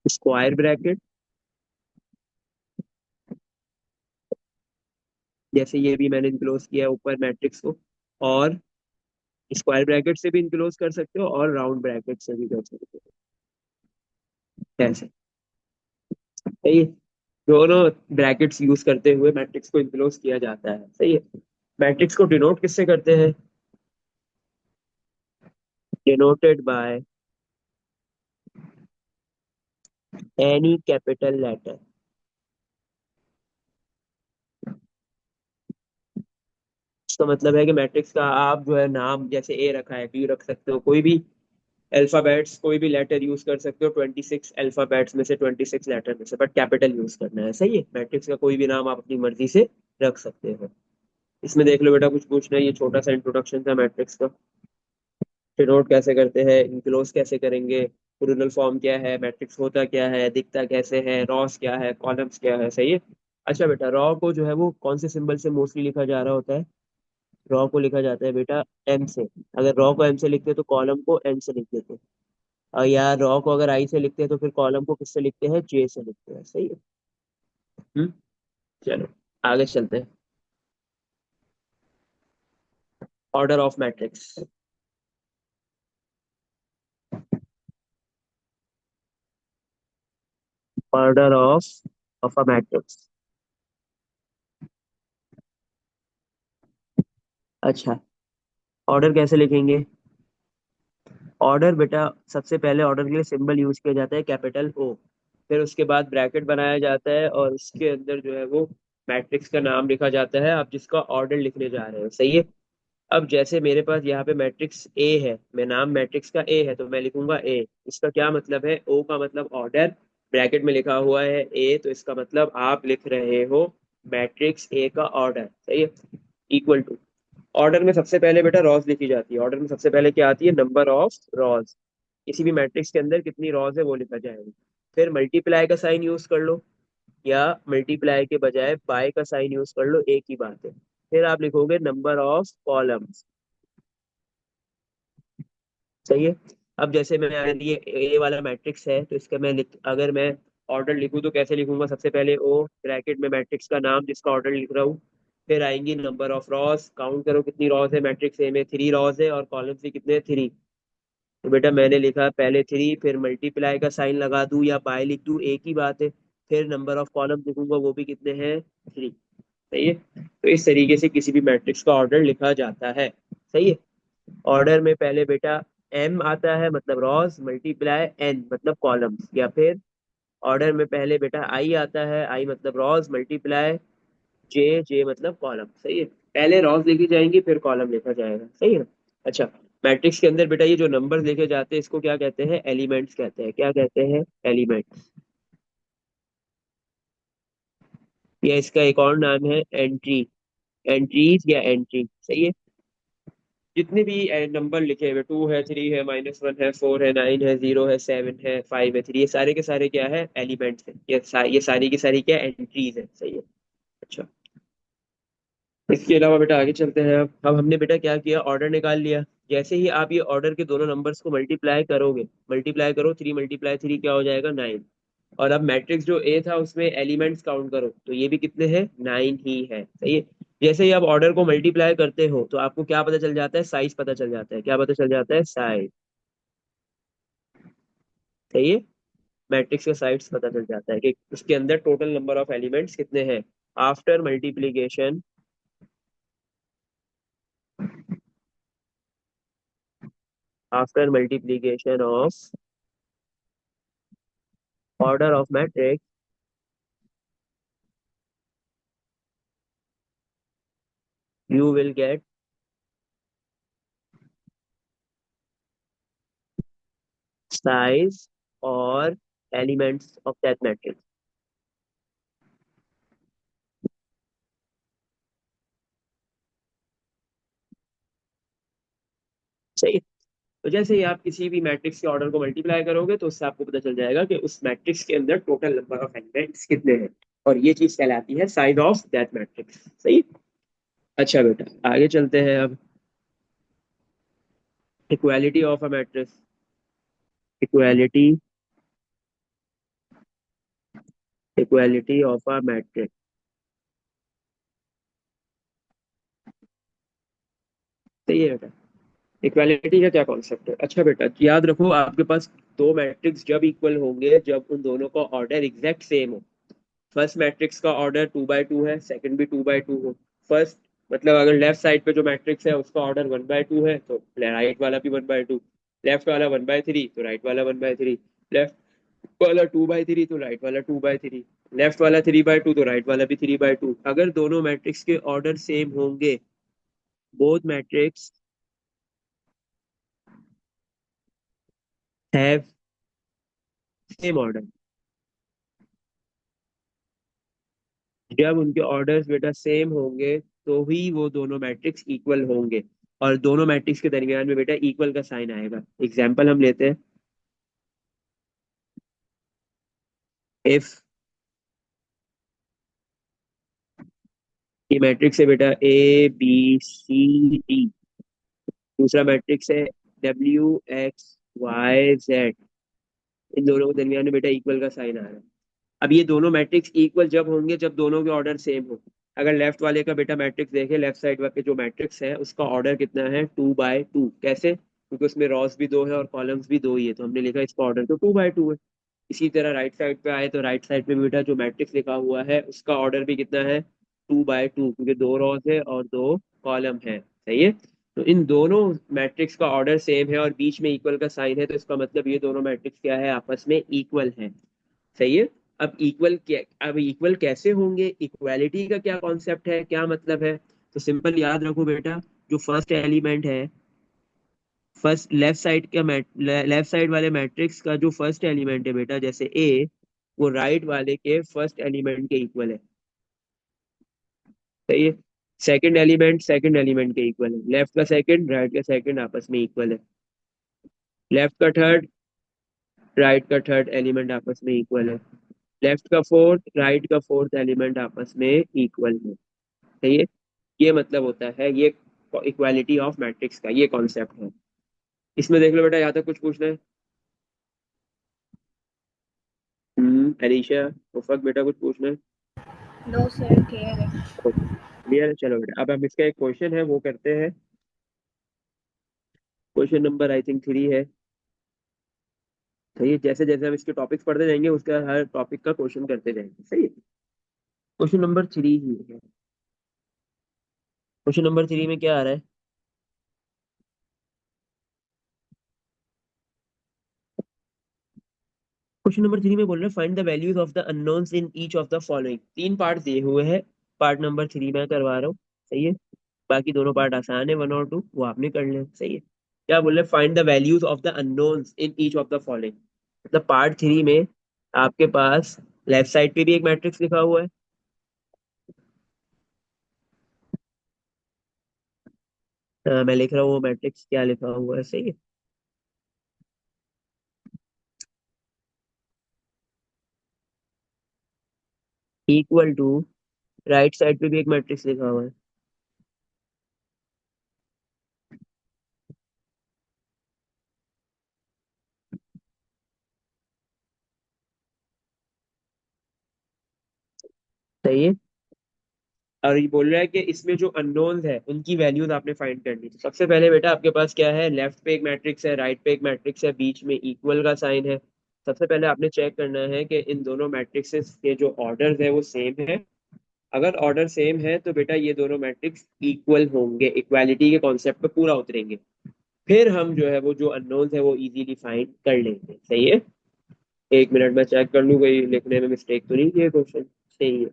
स्क्वायर ब्रैकेट, जैसे ये भी मैंने इनक्लोज किया है ऊपर मैट्रिक्स को, और स्क्वायर ब्रैकेट से भी इनक्लोज कर सकते हो और राउंड ब्रैकेट से भी कर सकते हो, ऐसे, सही है। दोनों ब्रैकेट्स यूज करते हुए मैट्रिक्स को इनक्लोज किया जाता है, सही है। मैट्रिक्स को डिनोट किससे करते हैं, denoted by any capital letter. इसका मतलब है कि मैट्रिक्स का आप जो है नाम जैसे ए रखा है, बी रख सकते हो, कोई भी अल्फाबेट्स, कोई भी लेटर यूज कर सकते हो, 26 अल्फाबेट्स में से, 26 लेटर में से, बट कैपिटल यूज करना है, सही है। मैट्रिक्स का कोई भी नाम आप अपनी मर्जी से रख सकते हो। इसमें देख लो बेटा, कुछ पूछना है, ये छोटा सा इंट्रोडक्शन था मैट्रिक्स का। डिनोट कैसे करते हैं, इंक्लोज कैसे करेंगे, प्लूरल फॉर्म क्या है, मैट्रिक्स होता क्या है, दिखता कैसे है, रॉस क्या है, कॉलम्स क्या है, सही है। अच्छा बेटा, रॉ को जो है वो कौन से सिंबल से मोस्टली लिखा जा रहा होता है, रॉ को लिखा जाता है बेटा एम से। अगर रॉ को एम से लिखते हैं तो कॉलम को एन से लिख देते हैं, और यार रॉ को अगर आई से लिखते हैं तो फिर कॉलम को किससे लिखते हैं, जे से लिखते हैं, सही है। हम्म, चलो आगे चलते हैं। Order of matrix, order of a matrix. अच्छा, ऑर्डर कैसे लिखेंगे, ऑर्डर बेटा सबसे पहले ऑर्डर के लिए सिंबल यूज किया जाता है कैपिटल ओ, फिर उसके बाद ब्रैकेट बनाया जाता है और उसके अंदर जो है वो मैट्रिक्स का नाम लिखा जाता है, आप जिसका ऑर्डर लिखने जा रहे हो, सही है। अब जैसे मेरे पास यहाँ पे मैट्रिक्स ए है, मैं नाम मैट्रिक्स का ए है तो मैं लिखूंगा ए, इसका क्या मतलब है, ओ का मतलब ऑर्डर, ब्रैकेट में लिखा हुआ है ए, तो इसका मतलब आप लिख रहे हो मैट्रिक्स ए का ऑर्डर, सही है। इक्वल टू, ऑर्डर में सबसे पहले बेटा रॉज लिखी जाती है, ऑर्डर में सबसे पहले क्या आती है, नंबर ऑफ रॉज। किसी भी मैट्रिक्स के अंदर कितनी रॉज है वो लिखा जाएगा। फिर मल्टीप्लाई का साइन यूज कर लो, या मल्टीप्लाई के बजाय बाय का साइन यूज कर लो, एक ही बात है। फिर आप लिखोगे नंबर ऑफ कॉलम्स, सही है। अब जैसे मैं, अगर ये ए वाला मैट्रिक्स है तो इसका अगर मैं ऑर्डर लिखूं तो कैसे लिखूंगा, सबसे पहले ओ ब्रैकेट में मैट्रिक्स का नाम जिसका ऑर्डर लिख रहा हूँ, फिर आएंगी नंबर ऑफ रॉस, काउंट करो कितनी रॉस है मैट्रिक्स ए में, 3 रॉस है, और कॉलम्स भी कितने, 3। तो बेटा मैंने लिखा पहले 3, फिर मल्टीप्लाई का साइन लगा दूं या बाय लिख दूं, एक ही बात है। फिर नंबर ऑफ कॉलम लिखूंगा, वो भी कितने हैं, 3, सही है। तो इस तरीके से किसी भी मैट्रिक्स का ऑर्डर लिखा जाता है, सही है। ऑर्डर में पहले बेटा एम आता है मतलब रॉस, मल्टीप्लाई एन मतलब कॉलम्स, या फिर ऑर्डर में पहले बेटा आई आता है, आई मतलब रॉस, मल्टीप्लाई जे, जे मतलब कॉलम, सही है। पहले रॉस लिखी जाएंगी फिर कॉलम लिखा जाएगा, सही है। अच्छा, मैट्रिक्स के अंदर बेटा ये जो नंबर्स लिखे जाते हैं इसको क्या कहते हैं, एलिमेंट्स कहते हैं। क्या कहते हैं, एलिमेंट्स। या इसका एक और नाम है एंट्री, एंट्रीज या एंट्री, सही है। जितने भी नंबर लिखे हुए, 2 है, 3 है, -1 है, 4 है, 9 है, 0 है, 7 है, 5 है, 3, ये सारे के सारे क्या है, एलिमेंट्स है। ये सारी की सारी क्या एंट्रीज है, सही है। अच्छा, इसके अलावा बेटा आगे चलते हैं। अब हमने बेटा क्या किया, ऑर्डर निकाल लिया। जैसे ही आप ये ऑर्डर के दोनों नंबर्स को मल्टीप्लाई करोगे, मल्टीप्लाई करो, 3 × 3 क्या हो जाएगा, 9। और अब मैट्रिक्स जो ए था उसमें एलिमेंट्स काउंट करो, तो ये भी कितने हैं, 9 ही है, सही है। जैसे ही आप ऑर्डर को मल्टीप्लाई करते हो तो आपको क्या पता चल जाता है, साइज पता चल जाता है। क्या पता चल जाता है, साइज, सही है। मैट्रिक्स का साइज पता चल जाता है कि उसके अंदर टोटल नंबर ऑफ एलिमेंट्स कितने हैं। After multiplication, after multiplication of order of matrix, you will get size और elements of that matrix, सही है। तो जैसे ही आप किसी भी मैट्रिक्स के ऑर्डर को मल्टीप्लाई करोगे तो उससे आपको पता चल जाएगा कि उस मैट्रिक्स के अंदर टोटल नंबर ऑफ एलिमेंट्स कितने हैं, और ये चीज कहलाती है साइज ऑफ दैट मैट्रिक्स, सही। अच्छा बेटा आगे चलते हैं अब, equality of a matrix, equality, equality of a matrix, सही है बेटा। इक्वालिटी का क्या कॉन्सेप्ट है, अच्छा बेटा याद रखो, आपके पास दो मैट्रिक्स जब इक्वल होंगे जब उन दोनों का ऑर्डर एग्जैक्ट सेम हो। फर्स्ट मैट्रिक्स का ऑर्डर 2 बाई 2 है, सेकंड भी 2 बाई 2 हो। फर्स्ट मतलब अगर लेफ्ट साइड पे जो मैट्रिक्स है उसका ऑर्डर 1 बाई 2 है तो राइट वाला भी 1 बाई 2, लेफ्ट वाला 1 बाई 3 तो राइट वाला 1 बाई 3, लेफ्ट वाला 2 बाई 3 तो राइट वाला 2 बाई 3, लेफ्ट वाला 3 बाई 2 तो राइट वाला भी 3 बाई 2। अगर दोनों मैट्रिक्स के ऑर्डर सेम होंगे, both matrix have same order, जब उनके ऑर्डर्स बेटा सेम होंगे तो ही वो दोनों मैट्रिक्स इक्वल होंगे। और दोनों मैट्रिक्स के दरमियान में बेटा इक्वल का साइन आएगा। एग्जाम्पल हम लेते हैं, इफ ये मैट्रिक्स है बेटा ABCD, दूसरा मैट्रिक्स है WXYZ, इन दोनों के दरमियान में बेटा इक्वल का साइन आ रहा है। अब ये दोनों मैट्रिक्स इक्वल जब होंगे जब दोनों के ऑर्डर सेम हो। अगर लेफ्ट वाले का बेटा मैट्रिक्स देखे, लेफ्ट साइड पे जो मैट्रिक्स है उसका ऑर्डर कितना है, 2 बाई 2, कैसे, क्योंकि उसमें रॉस भी दो है और कॉलम्स भी दो ही है, तो हमने लिखा इसका ऑर्डर तो 2 बाई 2 है। इसी तरह राइट साइड पे आए तो राइट साइड पे भी बेटा जो मैट्रिक्स लिखा हुआ है उसका ऑर्डर भी कितना है, 2 बाई 2, क्योंकि दो रॉस है और दो कॉलम है, सही है। तो इन दोनों मैट्रिक्स का ऑर्डर सेम है और बीच में इक्वल का साइन है, तो इसका मतलब ये दोनों मैट्रिक्स क्या है, आपस में इक्वल है, सही है। अब इक्वल कैसे होंगे, इक्वालिटी का क्या कॉन्सेप्ट है, क्या मतलब है, तो सिंपल याद रखो बेटा, जो फर्स्ट एलिमेंट है, फर्स्ट लेफ्ट साइड का लेफ्ट साइड वाले मैट्रिक्स का जो फर्स्ट एलिमेंट है बेटा, जैसे ए, वो राइट वाले के फर्स्ट एलिमेंट के इक्वल है। सही है। सेकंड एलिमेंट के इक्वल है। लेफ्ट का सेकंड, राइट का सेकंड आपस में इक्वल है। लेफ्ट का थर्ड, राइट का थर्ड एलिमेंट आपस में इक्वल है। लेफ्ट का फोर्थ, राइट का फोर्थ एलिमेंट आपस में इक्वल है। सही है। ये मतलब होता है ये इक्वालिटी ऑफ मैट्रिक्स का ये कॉन्सेप्ट है। इसमें देख लो बेटा, यहाँ तक कुछ पूछना है? अलीशा, उफक बेटा कुछ पूछना है? नो सर, क्लियर है। क्लियर है। चलो बेटा, अब हम इसका एक क्वेश्चन है वो करते हैं। क्वेश्चन नंबर आई थिंक 3 है। सही है। जैसे जैसे हम इसके टॉपिक्स पढ़ते जाएंगे उसका हर टॉपिक का क्वेश्चन करते जाएंगे। सही है। क्वेश्चन नंबर 3 ही है। क्वेश्चन नंबर 3 में क्या आ रहा है? क्वेश्चन नंबर 3 में बोल रहे हैं find the values of the unknowns in each of the following. 3 part दिए हुए हैं। पार्ट नंबर 3 मैं करवा रहा हूँ। सही है। बाकी दोनों पार्ट आसान है, 1 और 2 वो आपने कर लें। सही है। क्या बोल रहे हैं? Find the values of the unknowns in each of the following. मतलब पार्ट 3 में आपके पास लेफ्ट साइड पे भी एक मैट्रिक्स लिखा हुआ है। मैं लिख रहा हूँ वो मैट्रिक्स क्या लिखा हुआ है। सही है। इक्वल टू, राइट साइड पे भी एक मैट्रिक्स लिखा हुआ है। सही है। और ये बोल रहा है कि इसमें जो अननोन्स है उनकी वैल्यूज आपने फाइंड करनी। तो सबसे पहले बेटा आपके पास क्या है? लेफ्ट पे एक मैट्रिक्स है, राइट पे एक मैट्रिक्स है, बीच में इक्वल का साइन है। सबसे पहले आपने चेक करना है कि इन दोनों मैट्रिक्सेस के जो ऑर्डर है वो सेम है। अगर ऑर्डर सेम है तो बेटा ये दोनों मैट्रिक्स इक्वल होंगे, इक्वालिटी के कॉन्सेप्ट पे पूरा उतरेंगे। फिर हम जो है वो जो अननोन्स है वो इजीली फाइंड कर लेंगे। सही है। एक मिनट में चेक कर लूँ कहीं लिखने में मिस्टेक तो नहीं किया क्वेश्चन। सही है।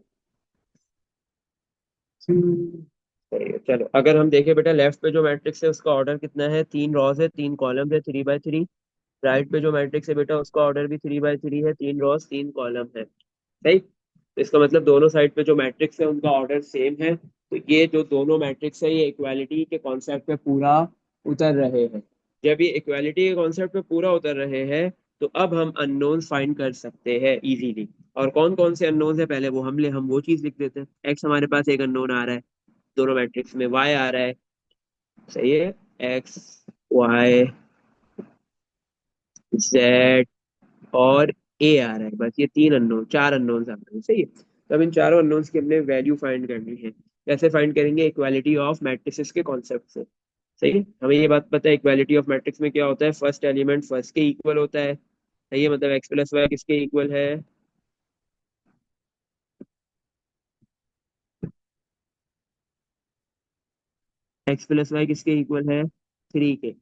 सही है। चलो अगर हम देखें बेटा, लेफ्ट पे जो मैट्रिक्स है उसका ऑर्डर कितना है? 3 रॉज है, 3 कॉलम है, 3 बाय 3। राइट पे जो मैट्रिक्स है बेटा उसका ऑर्डर भी 3 बाय 3 है, 3 रॉज 3 कॉलम है। सही। तो इसका मतलब दोनों साइड पे जो मैट्रिक्स है उनका ऑर्डर सेम है। तो ये जो दोनों मैट्रिक्स है ये इक्वालिटी के कॉन्सेप्ट पे पूरा उतर रहे हैं। जब ये इक्वालिटी के कॉन्सेप्ट पे पूरा उतर रहे हैं तो अब हम अननोन फाइंड कर सकते हैं इजीली। और कौन कौन से अननोन है पहले हम वो चीज लिख देते हैं। एक्स हमारे पास एक अननोन आ रहा है दोनों मैट्रिक्स में, वाई आ रहा है। सही है। एक्स, वाई, जेड और ए आ रहा है। बस ये 3 अननोन, 4 अननोन्स आ रहे हैं। सही है। तो अब इन चारों अननोन्स की हमने वैल्यू फाइंड करनी है। कैसे फाइंड करेंगे? इक्वालिटी ऑफ मैट्रिसेस के कॉन्सेप्ट से। सही है। हमें ये बात पता है इक्वालिटी ऑफ मैट्रिक्स में क्या होता है? फर्स्ट एलिमेंट फर्स्ट के इक्वल होता है। सही है। मतलब एक्स प्लस वाई किसके इक्वल है? एक्स प्लस वाई किसके इक्वल है? 3 के।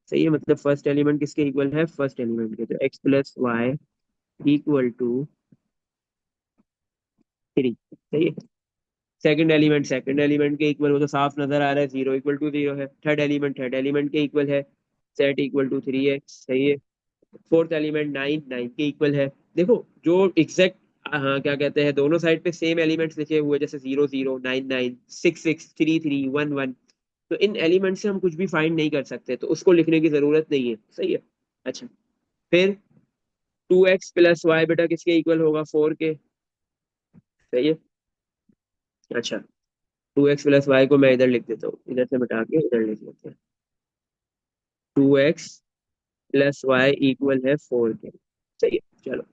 सही है। मतलब फर्स्ट एलिमेंट किसके इक्वल है? फर्स्ट एलिमेंट के। तो x plus y equal to 3। सही है। सेकंड एलिमेंट के इक्वल, वो तो साफ नजर आ रहा है, 0 = 0 है। थर्ड एलिमेंट के इक्वल है, सेट = 3x। सही है। फोर्थ एलिमेंट 9, 9 के इक्वल है। देखो जो एग्जैक्ट, हाँ क्या कहते हैं, दोनों साइड पे सेम एलिमेंट्स लिखे हुए जैसे 0 0 9 9 6 6 3 3 1 1। तो इन एलिमेंट से हम कुछ भी फाइंड नहीं कर सकते, तो उसको लिखने की जरूरत नहीं है। सही है। अच्छा। फिर 2x + y बेटा किसके इक्वल होगा? 4 के। सही है। अच्छा। 2x + y को मैं इधर लिख देता हूँ, इधर से मिटा के इधर लिख लेते हैं। 2x + y इक्वल है 4 के। सही है। चलो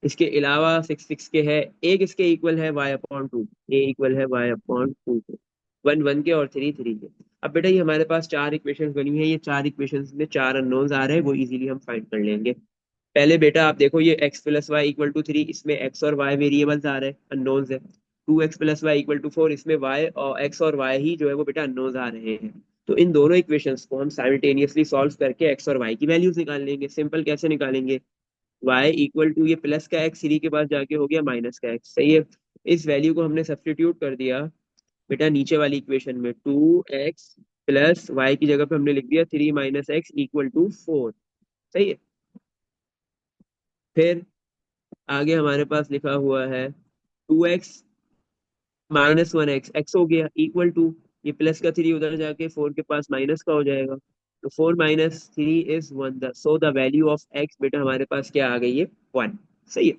इसके अलावा 6 6 के है। एक इसके इक्वल है y/2। ए इक्वल है y/2 के। 1 1 के और 3 3 के। अब बेटा ये हमारे पास 4 इक्वेशंस बनी है, ये 4 इक्वेशंस में 4 अननोन्स आ रहे हैं, वो इजीली हम फाइंड कर लेंगे। पहले बेटा आप देखो, ये x + y = 3, इसमें x और y वेरिएबल्स आ रहे हैं, अननोन्स है। 2x + y = 4, इसमें y और x और y ही जो है वो बेटा अननोन्स आ रहे हैं। तो इन दोनों इक्वेशंस को हम साइमल्टेनियसली सॉल्व करके x और y की वैल्यूज निकाल लेंगे। सिंपल, कैसे निकालेंगे? y = ये प्लस का x 3 के पास जाके हो गया माइनस का x। सही है। इस वैल्यू को हमने सब्स्टिट्यूट कर दिया बेटा नीचे वाली इक्वेशन में। 2x + y की जगह पे हमने लिख दिया 3 - x = 4। सही है। फिर आगे हमारे पास लिखा हुआ है 2x माइनस 1x, एक्स हो गया इक्वल टू, ये प्लस का 3 उधर जाके 4 के पास माइनस का हो जाएगा, तो 4 - 3 = 1, so the value of x बेटा हमारे पास क्या आ गई है, 1। सही है।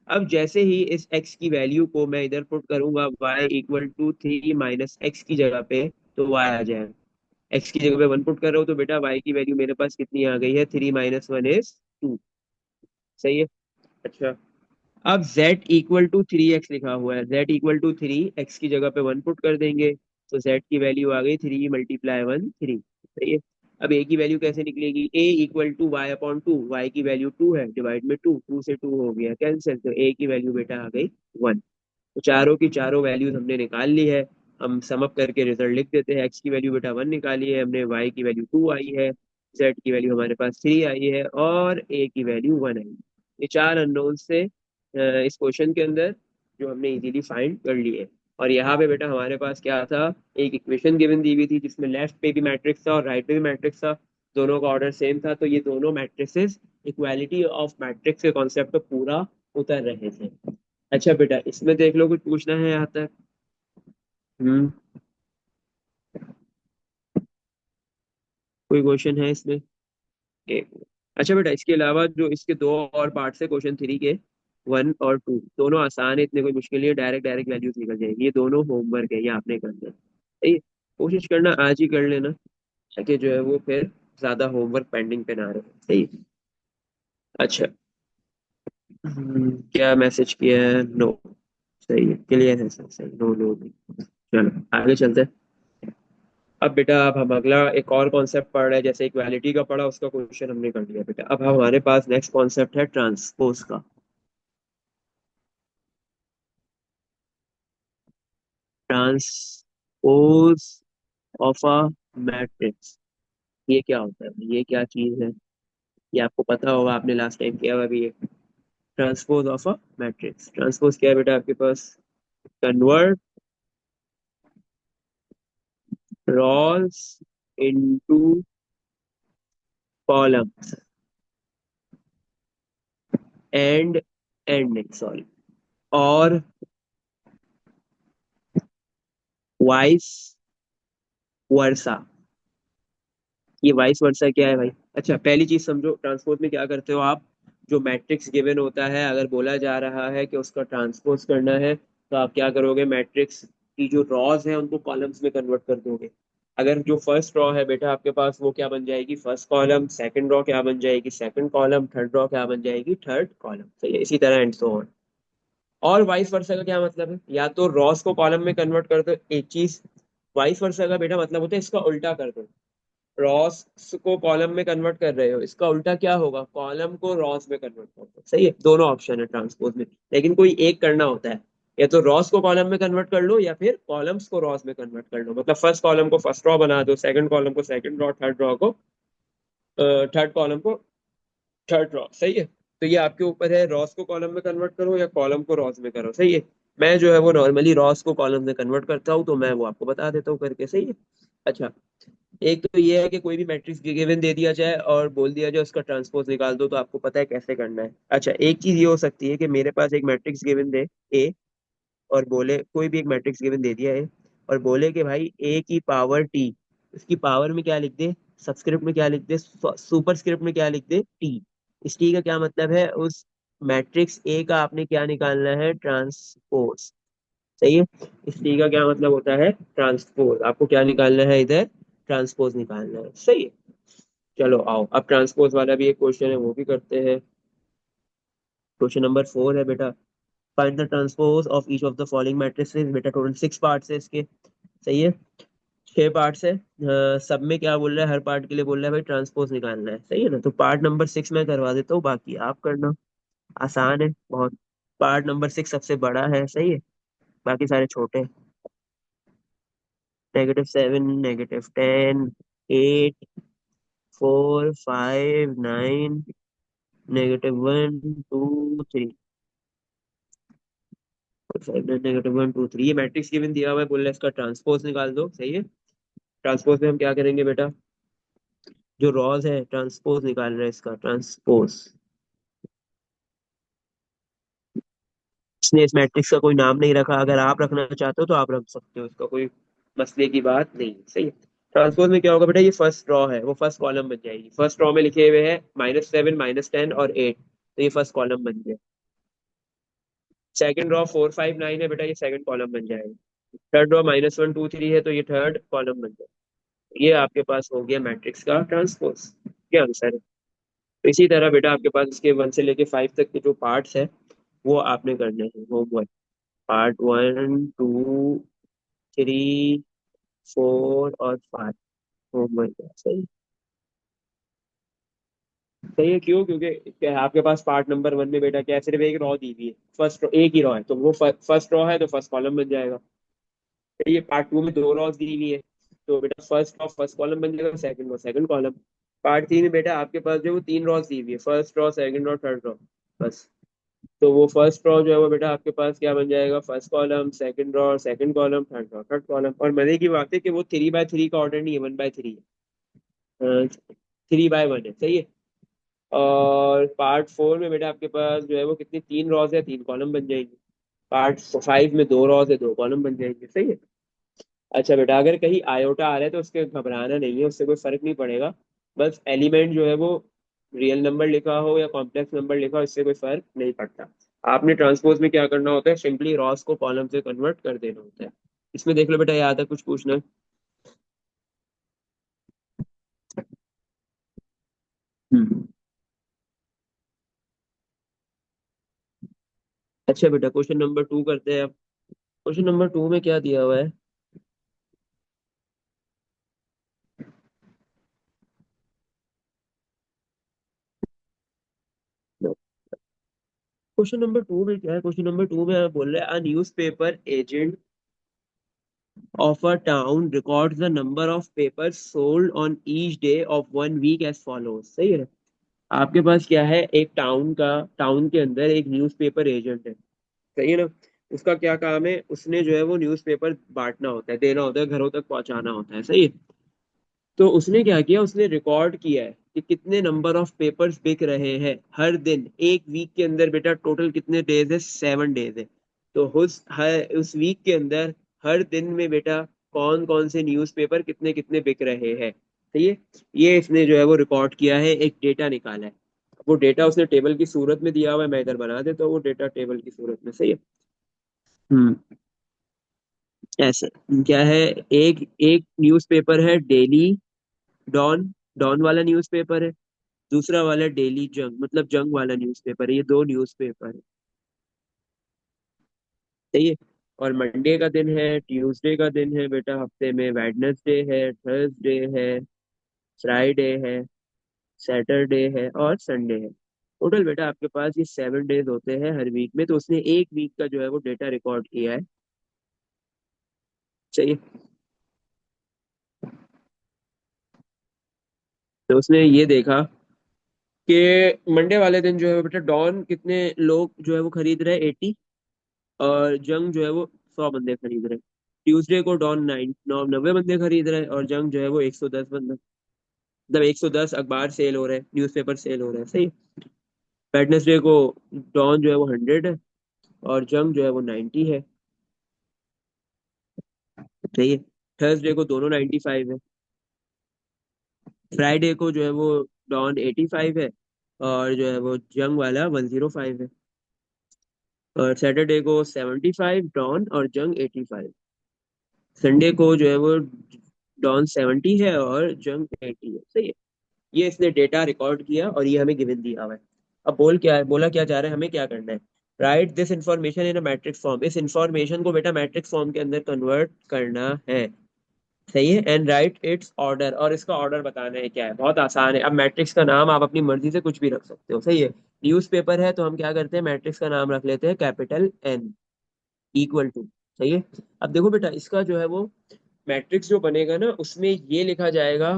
अब जैसे ही इस x की वैल्यू को मैं इधर पुट करूंगा y = 3 - x की जगह पे, तो y आ जाएगा। x की जगह पे 1 पुट कर रहा हूँ तो बेटा y की वैल्यू मेरे पास कितनी आ गई है, 3 - 1 = 2। सही है। अच्छा, अब z = 3x लिखा हुआ है, z = 3, x की जगह पे 1 पुट कर देंगे, तो z की वैल्यू आ गई 3 × 1 = 3। सही है। अब a की वैल्यू कैसे निकलेगी, a = y/2, y की वैल्यू 2 है, डिवाइड में 2, 2 से 2 हो गया कैंसिल, तो a की वैल्यू बेटा आ गई 1। तो चारों की चारों वैल्यूज हमने निकाल ली है। हम सम अप करके रिजल्ट लिख देते हैं, x की वैल्यू बेटा 1 निकाली है हमने, y की वैल्यू 2 आई है, z की वैल्यू हमारे पास 3 आई है, और a की वैल्यू 1 आई है। ये चार अननोन से इस क्वेश्चन के अंदर जो हमने इजीली फाइंड कर लिए। और यहाँ पे बेटा हमारे पास क्या था, एक इक्वेशन गिवन दी हुई थी जिसमें लेफ्ट पे भी मैट्रिक्स था और राइट पे भी मैट्रिक्स था, दोनों का ऑर्डर सेम था, तो ये दोनों मैट्रिक्सेस इक्वालिटी ऑफ मैट्रिक्स के कॉन्सेप्ट पे पूरा उतर रहे थे। अच्छा बेटा, इसमें देख लो कुछ पूछना है यहाँ तक। हम्म। कोई क्वेश्चन है इसमें? एक। अच्छा बेटा, इसके अलावा जो इसके दो और पार्ट है क्वेश्चन 3 के, 1 और 2, दोनों आसान है, इतने कोई मुश्किल नहीं है, डायरेक्ट डायरेक्ट वैल्यूज निकल जाएगी, ये दोनों होमवर्क है, ये आपने करना है। सही है? कोशिश करना आज ही कर लेना, ताकि जो है वो फिर ज्यादा होमवर्क पेंडिंग पे ना रहे। सही है? अच्छा। क्या मैसेज किया है, नो। सही है, क्लियर है सर, सही, नो नो नहीं। चलो आगे चलते हैं। अब बेटा, अब हम अगला एक और कॉन्सेप्ट पढ़ रहे हैं, जैसे इक्वालिटी का पढ़ा उसका क्वेश्चन हमने कर लिया बेटा, अब हमारे पास नेक्स्ट कॉन्सेप्ट है ट्रांसपोज का। ट्रांसपोज ऑफ अ मैट्रिक्स, ये क्या होता है, ये क्या चीज है, ये आपको पता होगा, आपने लास्ट टाइम किया हुआ भी है। Transpose of a matrix, transpose क्या है बेटा आपके पास, convert rows into columns and नहीं, सॉरी, और वाइस वर्सा। ये वाइस वर्सा क्या है भाई? अच्छा, पहली चीज समझो, ट्रांसपोज में क्या करते हो आप, जो मैट्रिक्स गिवन होता है, अगर बोला जा रहा है कि उसका ट्रांसपोज करना है, तो आप क्या करोगे, मैट्रिक्स की जो रॉज है उनको कॉलम्स में कन्वर्ट कर दोगे। अगर जो फर्स्ट रॉ है बेटा आपके पास, वो क्या बन जाएगी, फर्स्ट कॉलम, सेकंड रॉ क्या बन जाएगी, सेकंड कॉलम, थर्ड रॉ क्या बन जाएगी, थर्ड कॉलम। सही है, इसी तरह एंड सो ऑन। और वाइस वर्सा का क्या मतलब है, या तो रॉस को कॉलम में कन्वर्ट कर दो, एक चीज। वाइस वर्सा का बेटा मतलब होता है इसका उल्टा कर दो, रॉस को कॉलम में कन्वर्ट कर रहे हो, इसका उल्टा क्या होगा, कॉलम को रॉस में कन्वर्ट कर दो। सही है, दोनों ऑप्शन है ट्रांसपोज में, लेकिन कोई एक करना होता है, या तो रॉस को कॉलम में कन्वर्ट कर लो, या फिर कॉलम्स को रॉस में कन्वर्ट कर लो, मतलब फर्स्ट कॉलम को फर्स्ट रॉ बना दो, सेकंड कॉलम को सेकंड रॉ, थर्ड रॉ को थर्ड कॉलम को थर्ड रॉ। सही है। तो ये आपके ऊपर है, रॉस को कॉलम में कन्वर्ट करो या कॉलम को रॉस में करो। सही है। मैं जो है वो नॉर्मली रॉस को कॉलम में कन्वर्ट करता हूँ, तो मैं वो आपको बता देता हूँ करके। सही है। अच्छा, एक तो ये है कि कोई भी मैट्रिक्स गिवन दे दिया जाए और बोल दिया जाए उसका ट्रांसपोज निकाल दो, तो आपको पता है कैसे करना है। अच्छा, एक चीज ये हो सकती है कि मेरे पास एक मैट्रिक्स गिवन दे ए, और बोले कोई भी एक मैट्रिक्स गिवन दे दिया है, और बोले कि भाई ए की पावर टी, उसकी पावर में क्या लिख दे, सबस्क्रिप्ट में क्या लिख दे, सुपर स्क्रिप्ट में क्या लिख दे, टी। इस टी का क्या मतलब है, उस मैट्रिक्स ए का आपने क्या निकालना है, ट्रांसपोज। सही है। इस टी का क्या मतलब होता है, ट्रांसपोज, आपको क्या निकालना है इधर, ट्रांसपोज निकालना है। सही है। चलो आओ, अब ट्रांसपोज वाला भी एक क्वेश्चन है, वो भी करते हैं। क्वेश्चन नंबर 4 है बेटा, find the transpose of each of the following matrices. बेटा टोटल 6 पार्ट्स है इसके। सही है। 6 पार्ट्स है, सब में क्या बोल रहा है, हर पार्ट के लिए बोल रहा है भाई ट्रांसपोज निकालना है। सही है ना, तो पार्ट नंबर 6 मैं करवा देता हूँ, बाकी आप करना, आसान है बहुत। पार्ट नंबर 6 सबसे बड़ा है। सही है, बाकी सारे छोटे हैं। -7, -10, 8, 4, 5, 9, -1, 2, 3, -1, 2, 3, ये मैट्रिक्स गिवन दिया हुआ है, बोल रहा है इसका ट्रांसपोज निकाल दो। सही है। ट्रांसपोज में हम क्या करेंगे बेटा, जो रॉज है, ट्रांसपोज निकाल रहे हैं इसका ट्रांसपोज। इसने इस मैट्रिक्स का कोई नाम नहीं रखा, अगर आप रखना चाहते हो तो आप रख सकते हो, इसका कोई मसले की बात नहीं है। सही है। ट्रांसपोज में क्या होगा बेटा, ये फर्स्ट रॉ है वो फर्स्ट कॉलम बन जाएगी। फर्स्ट रॉ में लिखे हुए हैं -7 -10 और 8, तो ये फर्स्ट कॉलम बन गया। सेकंड रॉ 4 5 9 है बेटा, ये सेकंड कॉलम बन जाएगा। थर्ड रॉ -1 2 3 है, तो ये थर्ड कॉलम बन जाएगा। ये आपके पास हो गया मैट्रिक्स का ट्रांसपोज। क्या आंसर है? तो इसी तरह बेटा आपके पास इसके 1 से लेके 5 तक के जो पार्ट्स है वो आपने करने हैं होमवर्क। पार्ट 1 2 3 4 और 5 होमवर्क है। सही। सही है, क्यों? क्योंकि क्या है, आपके पास पार्ट नंबर 1 में बेटा क्या है, सिर्फ एक रॉ दी हुई है, फर्स्ट एक ही रॉ है, तो वो फर्स्ट रॉ है तो फर्स्ट कॉलम बन जाएगा। ये पार्ट 2 में दो रॉस दी हुई है, तो बेटा फर्स्ट रॉ फर्स्ट कॉलम बन जाएगा, second row second column. Part 3 में बेटा आपके पास जो वो 3 रॉस दी हुई है, first raw second row third raw, बस। तो वो फर्स्ट रॉ जो है वो बेटा आपके पास क्या बन जाएगा, first column second row second column third row third column. और मजे की बात है कि वो 3 बाय 3 का ऑर्डर नहीं है, 1 बाय 3 है, 3 बाय 1 है। सही है। और पार्ट 4 में बेटा आपके पास जो है वो कितनी 3 रॉस है, 3 कॉलम बन जाएंगे। पार्ट 5 में 2 रॉस है, 2 कॉलम बन जाएंगे। सही है। अच्छा बेटा, अगर कहीं आयोटा आ रहा है तो उसके घबराना नहीं है, उससे कोई फर्क नहीं पड़ेगा। बस एलिमेंट जो है वो रियल नंबर लिखा हो या कॉम्प्लेक्स नंबर लिखा हो, इससे कोई फर्क नहीं पड़ता। आपने ट्रांसपोज में क्या करना होता है, सिंपली रॉस को कॉलम से कन्वर्ट कर देना होता है। इसमें देख लो बेटा, याद है कुछ पूछना है? हम्म। अच्छा बेटा, क्वेश्चन नंबर 2 करते हैं अब। क्वेश्चन नंबर 2 में क्या दिया हुआ है? क्वेश्चन नंबर 2 में क्या है, क्वेश्चन नंबर 2 में आप बोल रहे हैं a news paper agent of a town records the number of papers sold on each day of 1 week as follows। सही है। आपके पास क्या है, एक टाउन के अंदर एक न्यूज़पेपर एजेंट है। सही है ना। उसका क्या काम है, उसने जो है वो न्यूज़पेपर बांटना होता है, देना होता है, घरों तक पहुंचाना होता है। सही है। तो उसने क्या किया, उसने रिकॉर्ड किया है कि कितने नंबर ऑफ पेपर्स बिक रहे हैं हर दिन। एक वीक के अंदर बेटा टोटल कितने डेज है, 7 डेज है। तो उस वीक के अंदर हर दिन में बेटा कौन कौन से न्यूज़पेपर कितने कितने बिक रहे हैं। सही है। ये इसने जो है वो रिकॉर्ड किया है, एक डेटा निकाला है। वो डेटा उसने टेबल की सूरत में दिया हुआ है, मैं इधर बना देता हूँ वो डेटा टेबल की सूरत में। सही है। हम्म। ऐसे क्या है, एक एक न्यूज़पेपर है डेली डॉन, डॉन वाला न्यूज़पेपर है। दूसरा वाला डेली जंग, मतलब जंग वाला न्यूज़पेपर है। ये दो न्यूज़पेपर है। सही है। और मंडे का दिन है, ट्यूसडे का दिन है बेटा हफ्ते में, वेडनेसडे है, थर्सडे है, फ्राइडे है, सैटरडे है और संडे है। टोटल बेटा आपके पास ये 7 डेज होते हैं हर वीक में। तो उसने एक वीक का जो है वो डेटा रिकॉर्ड किया है। चाहिए। तो उसने ये देखा कि मंडे वाले दिन जो है वो बेटा डॉन कितने लोग जो है वो खरीद रहे हैं, 80। और जंग जो है वो 100 बंदे खरीद रहे हैं। ट्यूसडे को डॉन 90 बंदे खरीद रहे हैं और जंग जो है वो 110 बंदे, मतलब 110 अखबार सेल हो रहे हैं, न्यूज़पेपर सेल हो रहे हैं। सही। वेडनेसडे को डॉन जो है वो 100 है और जंग जो है वो 90 है। सही है। थर्सडे को दोनों 95 है। फ्राइडे को जो है वो डॉन 85 है और जो है वो जंग वाला 105 है। और सैटरडे को 75 डॉन और जंग 85। संडे को जो है वो डॉन 70 है और जंग 80 है। सही है। ये इसने डेटा रिकॉर्ड किया और ये हमें गिवन दिया हुआ है। अब बोल क्या है, बोला क्या चाह रहे हैं, हमें क्या करना है, right this information in a matrix form. इस इंफॉर्मेशन को बेटा मैट्रिक्स फॉर्म के अंदर कन्वर्ट करना है। सही है। एंड राइट इट्स ऑर्डर, और इसका ऑर्डर बताना है क्या है, बहुत आसान है। अब मैट्रिक्स का नाम आप अपनी मर्जी से कुछ भी रख सकते हो। सही है। न्यूज़पेपर है तो हम क्या करते हैं, मैट्रिक्स का नाम रख लेते हैं कैपिटल एन, इक्वल टू। सही है। अब देखो बेटा, इसका जो है वो मैट्रिक्स जो बनेगा ना, उसमें ये लिखा जाएगा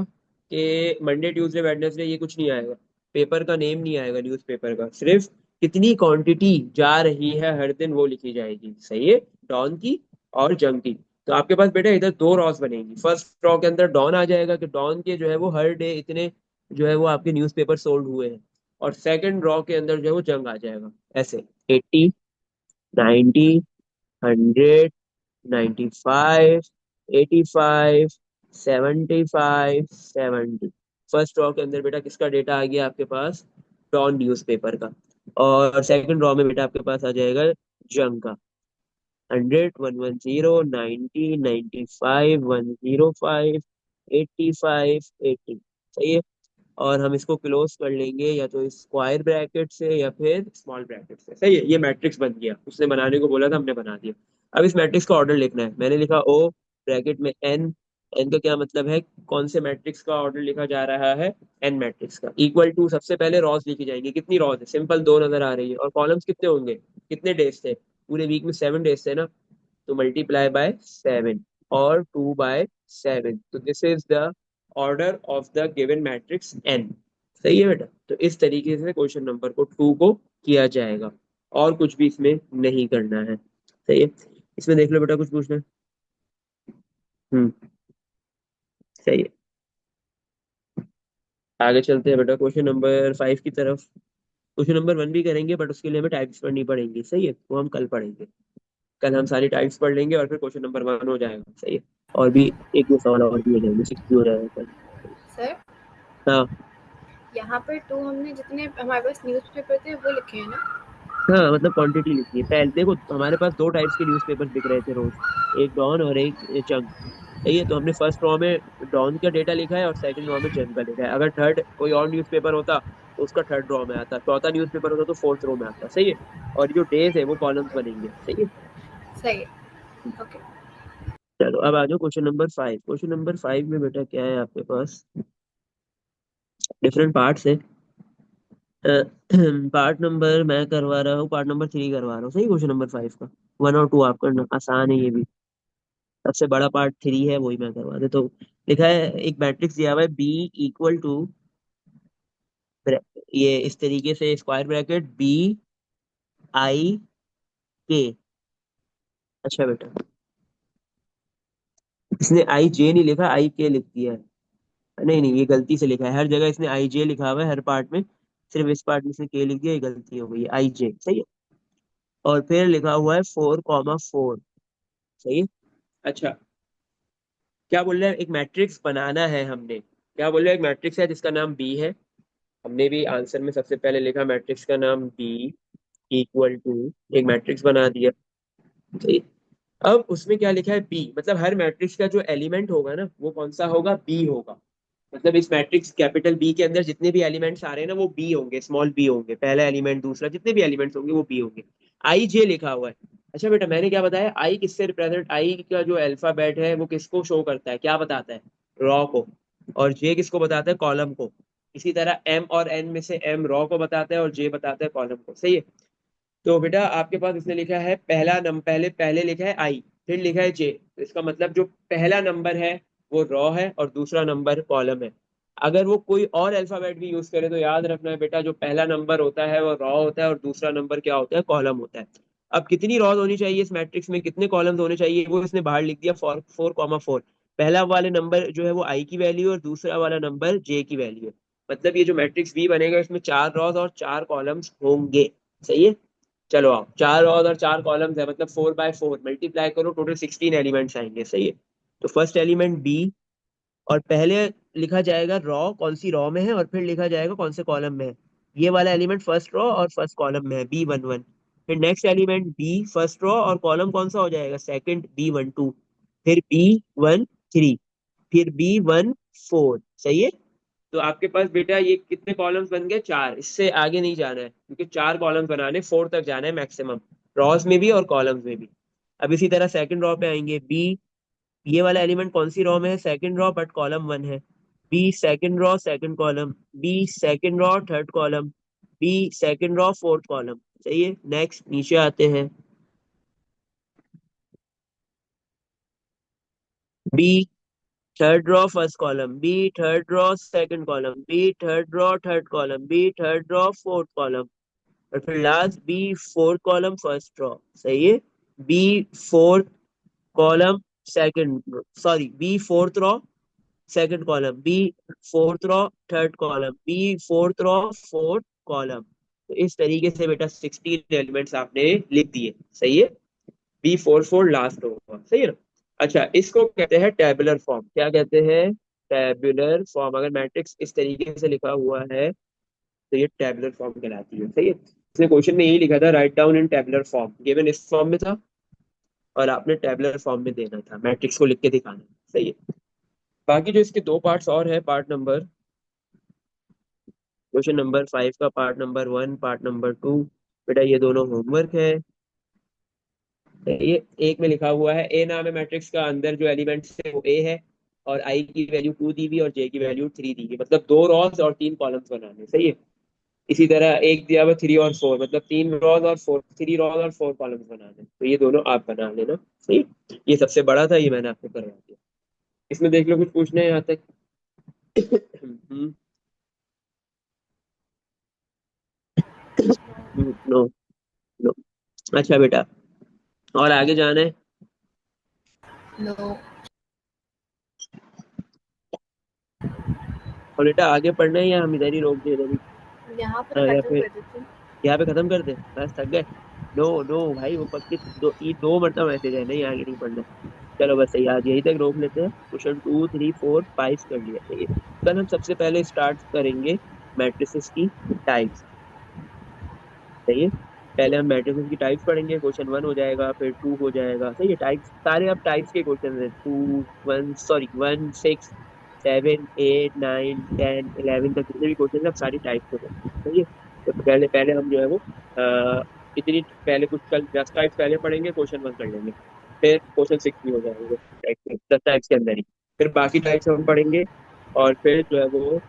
कि मंडे ट्यूसडे वेडनेसडे, ये कुछ नहीं आएगा। पेपर का नेम नहीं आएगा, न्यूज़पेपर का, सिर्फ कितनी क्वांटिटी जा रही है हर दिन वो लिखी जाएगी। सही है। डॉन की और जंग की। तो आपके पास बेटा इधर दो रॉस बनेगी। फर्स्ट रॉ के अंदर डॉन आ जाएगा कि डॉन के जो है वो हर डे इतने जो है वो आपके न्यूज़पेपर सोल्ड हुए हैं। और सेकंड रॉ के अंदर जो है वो जंग आ जाएगा, ऐसे 80 90, 100, 95, 85, 75, 70। फर्स्ट रॉ के अंदर बेटा किसका डेटा आ गया आपके पास? डॉन न्यूज़पेपर का। और सेकंड रॉ में बेटा आपके पास आ जाएगा जंग का। 100, 110, 90, 95, 105, 85, 80। सही है। और हम इसको क्लोज कर लेंगे या तो स्क्वायर ब्रैकेट से या फिर स्मॉल ब्रैकेट से। सही है, ये मैट्रिक्स बन गया। उसने बनाने को बोला था, हमने बना दिया। अब इस मैट्रिक्स का ऑर्डर लिखना है। मैंने लिखा ओ ब्रैकेट में एन। एन का क्या मतलब है? कौन से मैट्रिक्स का ऑर्डर लिखा जा रहा है? एन मैट्रिक्स का। इक्वल टू, सबसे पहले रॉज लिखी जाएंगी। कितनी रॉज है? सिंपल, दो नजर आ रही है। और कॉलम्स कितने होंगे? कितने डेज थे? पूरे वीक में 7 डेज थे ना, तो मल्टीप्लाई बाय 7 और 2/7। तो this is the order of the given matrix N. सही है बेटा। तो इस तरीके से क्वेश्चन नंबर को 2 को किया जाएगा, और कुछ भी इसमें नहीं करना है। सही है। इसमें देख लो बेटा, कुछ पूछना है? हम्म। सही है। आगे चलते हैं बेटा क्वेश्चन नंबर 5 की तरफ। क्वेश्चन नंबर 1 भी करेंगे, बट उसके लिए हमें टाइप्स पढ़नी पड़ेंगी। सही है, वो हम कल पढ़ेंगे। कल हम सारी टाइप्स पढ़ लेंगे और फिर क्वेश्चन नंबर 1 हो जाएगा। सही है। और भी एक दो सवाल और भी हो जाएंगे, 6 भी हो जाएगा कल। सर, हाँ। यहाँ पर टू हमने जितने हमारे पास न्यूज़पेपर थे वो लिखे हैं ना? हाँ, मतलब क्वांटिटी लिखी है। पहले देखो, हमारे पास दो टाइप्स के न्यूज़पेपर बिक रहे थे रोज, एक डॉन और एक जंग। सही है। तो हमने फर्स्ट रॉ में डॉन का डेटा लिखा है और सेकंड रॉ में जंग का लिखा है। अगर थर्ड कोई और न्यूज़पेपर होता तो उसका थर्ड रॉ में आता, चौथा न्यूज़पेपर होता तो फोर्थ रो में आता। सही है। और जो डेज है वो कॉलम्स बनेंगे। सही है। सही है। ओके। चलो अब आ जाओ क्वेश्चन नंबर 5। क्वेश्चन नंबर 5 में बेटा क्या है आपके पास? डिफरेंट पार्ट्स है। पार्ट नंबर मैं करवा रहा हूँ, पार्ट नंबर 3 करवा रहा हूँ। सही। क्वेश्चन नंबर 5 का 1 और 2 आप करना, आसान है ये भी। सबसे बड़ा पार्ट 3 है, वही मैं करवा दे। तो लिखा है, एक मैट्रिक्स दिया हुआ है बी इक्वल टू, ये इस तरीके से स्क्वायर ब्रैकेट बी आई के। अच्छा बेटा, इसने आई जे नहीं लिखा, आई के लिख दिया है। नहीं नहीं, ये गलती से लिखा है। हर जगह इसने आई जे लिखा हुआ है, हर पार्ट में। सिर्फ इस पार्ट में इसने के लिख दिया, ये गलती हो गई है, आई जे। सही है। और फिर लिखा हुआ है 4,4। सही है। अच्छा, क्या बोल रहा है? एक मैट्रिक्स बनाना है हमने। क्या बोल रहा है? एक मैट्रिक्स है जिसका नाम बी है। हमने भी आंसर में सबसे पहले लिखा मैट्रिक्स का नाम बी इक्वल टू, एक मैट्रिक्स बना दिया। सही। अब उसमें क्या लिखा है? बी, मतलब हर मैट्रिक्स का जो एलिमेंट होगा ना, वो कौन सा होगा? बी होगा। मतलब इस मैट्रिक्स कैपिटल बी के अंदर जितने भी एलिमेंट्स आ रहे हैं ना, वो बी होंगे, स्मॉल बी होंगे। पहला एलिमेंट, दूसरा, जितने भी एलिमेंट्स होंगे वो बी होंगे। आई जे लिखा हुआ है। अच्छा बेटा, मैंने क्या बताया? आई किससे रिप्रेजेंट, आई का जो अल्फाबेट है वो किसको शो करता है, क्या बताता है? रॉ को। और जे किसको बताता है? कॉलम को। इसी तरह एम और एन में से एम रॉ को बताता है और जे बताता है कॉलम को। सही है। तो बेटा आपके पास इसने लिखा है पहला नंबर, पहले पहले लिखा है आई, फिर लिखा है जे। तो इसका मतलब जो पहला नंबर है वो रॉ है और दूसरा नंबर कॉलम है। अगर वो कोई और अल्फाबेट भी यूज करे तो याद रखना है बेटा, जो पहला नंबर होता है वो रॉ होता है और दूसरा नंबर क्या होता है? कॉलम होता है। अब कितनी रॉज होनी चाहिए इस मैट्रिक्स में, कितने कॉलम्स होने चाहिए, वो इसने बाहर लिख दिया, 4,4,4। पहला वाले नंबर जो है वो आई की वैल्यू है और दूसरा वाला नंबर जे की वैल्यू है। मतलब ये जो मैट्रिक्स बी बनेगा इसमें 4 रॉज और 4 कॉलम्स होंगे। सही है। चलो आओ, 4 रॉज और 4 कॉलम्स है, मतलब 4/4 मल्टीप्लाई करो, टोटल 16 एलिमेंट्स आएंगे। सही है। तो फर्स्ट एलिमेंट बी, और पहले लिखा जाएगा रॉ, कौन सी रॉ में है, और फिर लिखा जाएगा कौन से कॉलम में है। ये वाला एलिमेंट फर्स्ट रॉ और फर्स्ट कॉलम में है, B11। फिर next element B, first row, और कॉलम कौन सा हो जाएगा? Second, B12। फिर B13। फिर B14। सही है। तो आपके पास बेटा ये कितने कॉलम्स बन गए? 4। इससे आगे नहीं जाना है क्योंकि 4 कॉलम्स बनाने, 4 तक जाना है मैक्सिमम, रॉस में भी और कॉलम्स में भी। अब इसी तरह सेकंड रॉ पे आएंगे। बी, ये वाला एलिमेंट कौन सी रॉ में है? सेकंड रॉ, बट कॉलम 1 है। B second row second column, B second row third column, B second row fourth column. सही है। नेक्स्ट नीचे आते हैं। B third row first column, B third row second column, B third row third column, B third row fourth column, और फिर last B fourth column first row. सही है। B fourth column second, sorry, B fourth row second column, B fourth row third column, B fourth row fourth column. तो इस तरीके से बेटा 16 elements आपने लिख दिए, सही है। B44 लास्ट होगा, सही है ना। अच्छा, इसको कहते हैं टेबुलर फॉर्म। क्या कहते हैं? Tabular form. अगर मैट्रिक्स इस तरीके से लिखा हुआ है तो ये टेबुलर फॉर्म कहलाती है, सही है। इसने क्वेश्चन में यही लिखा था, write down in tabular form. Given इस फॉर्म में था और आपने टेबुलर फॉर्म में देना था, मैट्रिक्स को लिख के दिखाना, सही है। बाकी जो इसके दो पार्ट्स और है, पार्ट नंबर, क्वेश्चन नंबर 5 का पार्ट नंबर 1, पार्ट नंबर 2, बेटा ये दोनों होमवर्क है। ये एक में लिखा हुआ है, ए नाम है मैट्रिक्स का, अंदर जो एलिमेंट्स है वो ए है, और आई की वैल्यू 2 दी हुई और जे की वैल्यू 3 दी हुई, मतलब 2 रॉस और 3 कॉलम्स बनाने, सही है। इसी तरह एक दिया हुआ 3 और 4, मतलब 3 रॉस और 4, 3 रॉस और 4 कॉलम्स बनाने, तो ये दोनों आप बना लेना, सही। ये सबसे बड़ा था, ये मैंने आपको करवा दिया। इसमें देख लो, कुछ पूछना है यहाँ तक? No, no. अच्छा बेटा, और आगे जाना है? नो। और बेटा आगे पढ़ना है या हम इधर ही रोक दे इधर ही? यहाँ पर हाँ, या खत्म फिर कर देते हैं। यहाँ पे खत्म कर दे, बस थक गए? नो, नो भाई, वो पक्की ये 2 मतलब मैसेज है, नहीं आगे नहीं पढ़ना। चलो बस सही, आज यही तक रोक लेते हैं। क्वेश्चन 2, 3, 4, 5 कर लिया, सही है। कल हम सबसे पहले स्टार्ट करेंगे मैट्रिसेस की टाइप्स, सही है। पहले हम मैट्रिसेस की टाइप्स पढ़ेंगे, क्वेश्चन 1 हो जाएगा, फिर 2 हो जाएगा, सही है। टाइप्स सारे अब टाइप्स के क्वेश्चन है, 1 6 7 8 9 10 11 तक जितने भी क्वेश्चन है, अब सारी टाइप्स हो जाएंगे, सही है। तो पहले पहले हम जो है वो इतनी पहले कुछ कल 10 टाइप्स पहले पढ़ेंगे, क्वेश्चन 1 कर लेंगे, फिर क्वेश्चन 6 भी हो जाएंगे 10 टाइप्स के अंदर ही। फिर बाकी टाइप्स हम पढ़ेंगे, और फिर जो है वो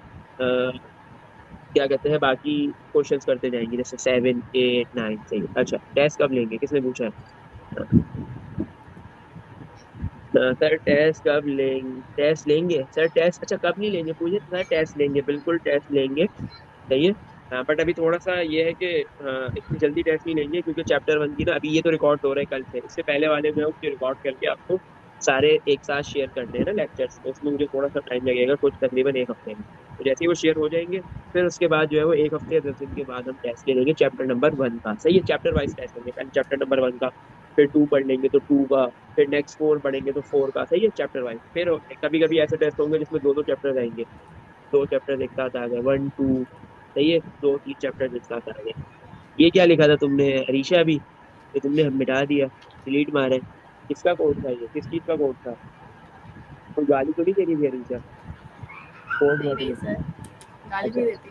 क्या कहते हैं, बाकी क्वेश्चंस करते जाएंगे, जैसे 7 8 9, सही है। अच्छा, टेस्ट कब लेंगे, किसने पूछा है? सर टेस्ट कब लेंगे? टेस्ट लेंगे सर, टेस्ट, अच्छा कब नहीं लेंगे पूछे तो सर टेस्ट लेंगे, बिल्कुल टेस्ट लेंगे, सही है। बट अभी थोड़ा सा ये है कि इतनी जल्दी टेस्ट नहीं लेंगे, क्योंकि चैप्टर 1 की ना, अभी ये तो रिकॉर्ड हो रहा है कल से, इससे पहले वाले जो है उसके रिकॉर्ड करके आपको सारे एक साथ शेयर करने हैं ना लेक्चर्स, तो उसमें मुझे थोड़ा सा टाइम लगेगा, कुछ तकरीबन 1 हफ्ते में। तो जैसे ही वो शेयर हो जाएंगे, फिर उसके बाद जो है वो 1 हफ्ते या 10 दिन के बाद हम टेस्ट ले लेंगे चैप्टर नंबर 1 का, सही है। चैप्टर वाइज टेस्ट लेंगे, पहले चैप्टर नंबर 1 का, फिर 2 पढ़ लेंगे तो 2 का, फिर नेक्स्ट 4 पढ़ेंगे तो 4 का, सही है, चैप्टर वाइज। फिर कभी कभी ऐसे टेस्ट होंगे जिसमें दो दो चैप्टर आएंगे, 2 चैप्टर एक साथ आ गए, 1 2, सही है, 2 3 चैप्टर एक साथ आ गए। ये क्या लिखा था तुमने अरीशा अभी? ये तुमने हम मिटा दिया, डिलीट मारा है। किसका कोड था ये, किस चीज का कोड था? कोई गाली तो नहीं दे रही थी अरीशा? कोड नहीं मत नहीं लिखना। सर, गाली अच्छा, नहीं देती।